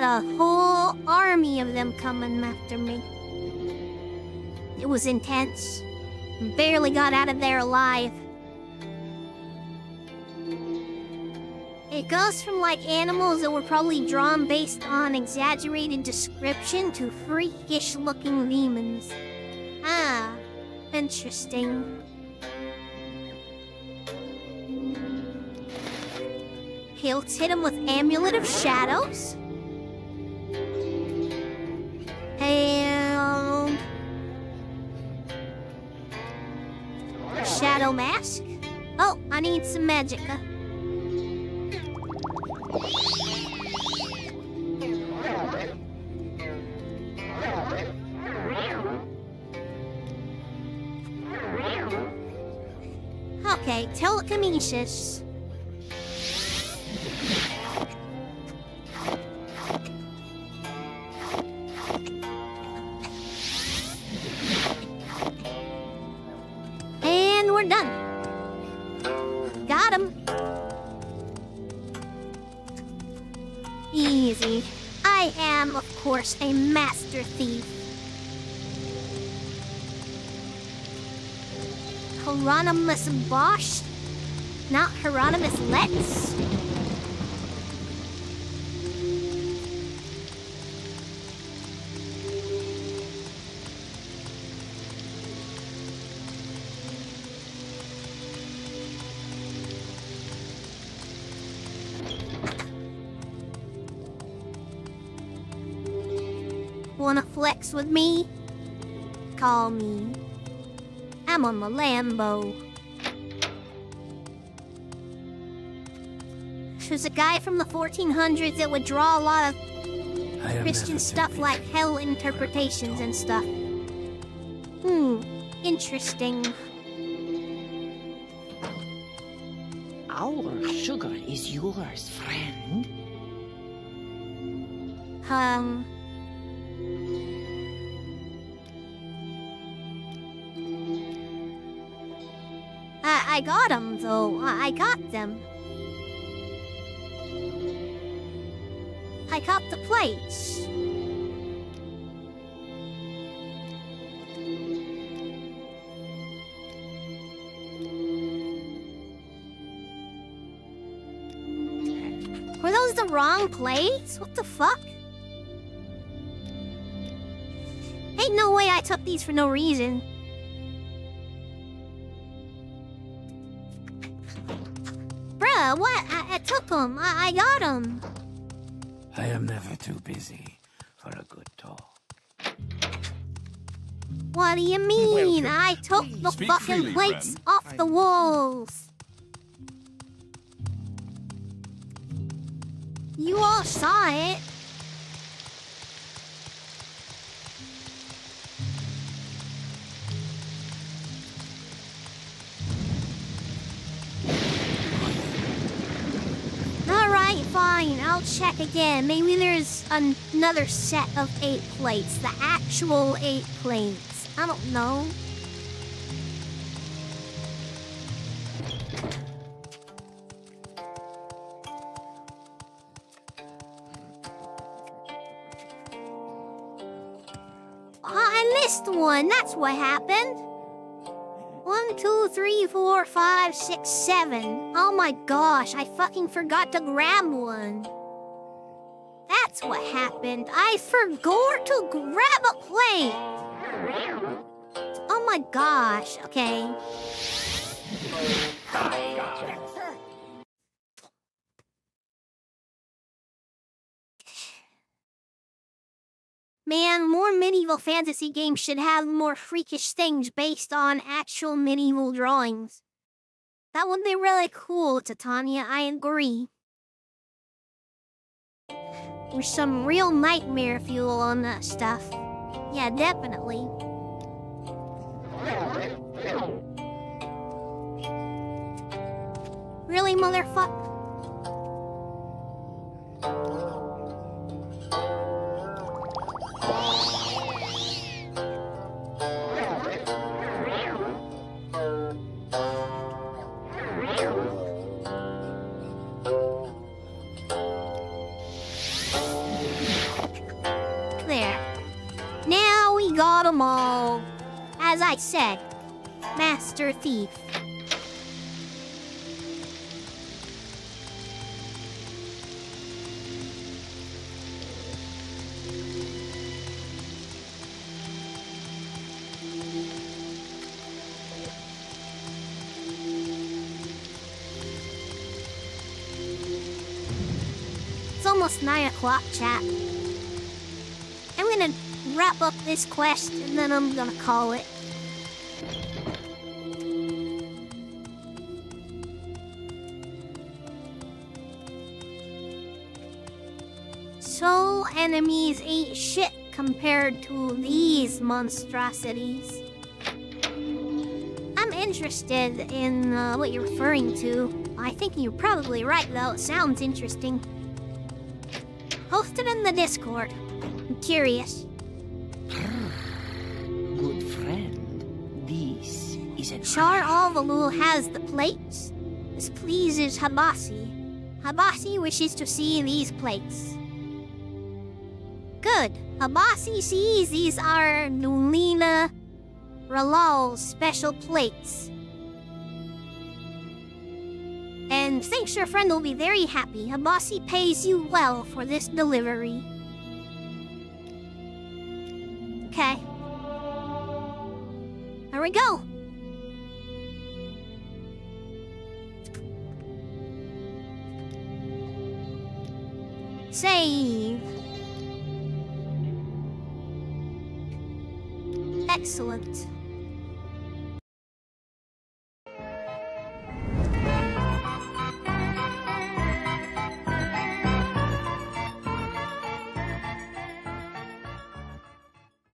S1: a whole army of them coming after me. It was intense. Barely got out of there alive. It goes from like animals that were probably drawn based on exaggerated description to freakish looking demons. Ah, interesting. Let's hit him with Amulet of Shadows. And Shadow Mask. Oh, I need some magicka. Okay, telekinesis. And we're done. Got him. Easy. I am, of course, a master thief. Hieronymus Bosch, not Hieronymus Letts. Wanna flex with me? Call me. I'm on the Lambo. There's a guy from the 1400s that would draw a lot of Christian stuff like hell interpretations and stuff. Interesting.
S9: Our sugar is yours, friend.
S1: I got them, though. I got them. I got the plates. Were those the wrong plates? What the fuck? Ain't no way I took these for no reason. Bruh, what? I took them. I got them.
S6: I am never too busy for a good talk.
S1: What do you mean?
S5: Welcome.
S1: I took the
S5: Speak
S1: fucking
S5: freely,
S1: plates
S5: friend.
S1: off the walls. You all saw it. Alright, fine. I'll check again. Maybe there's another set of 8 plates. The actual 8 plates. I don't know. I missed one. That's what happened. 1, 2, 3, 4, 5, 6, 7. Oh my gosh, I fucking forgot to grab one. That's what happened. I forgot to grab a plate. Oh my gosh, okay. Man, more medieval fantasy games should have more freakish things based on actual medieval drawings. That would be really cool, Titania, I agree. With some real nightmare fuel on that stuff. Yeah, definitely. Really, motherfucker? There. Now we got 'em all. As I said, Master Thief. It's almost 9 o'clock, chat. I'm gonna wrap up this quest and then I'm gonna call it. So enemies ain't shit compared to these monstrosities. I'm interested in what you're referring to. I think you're probably right though, it sounds interesting. Post it in the Discord. I'm curious.
S9: Good friend, this is a
S1: Char Alvalul has the plates. This pleases Habasi. Habasi wishes to see these plates. Good. Habasi sees these are Nulina Ralal's special plates. And thinks your friend will be very happy. Habasi pays you well for this delivery. Okay. Here we go. Save. Excellent.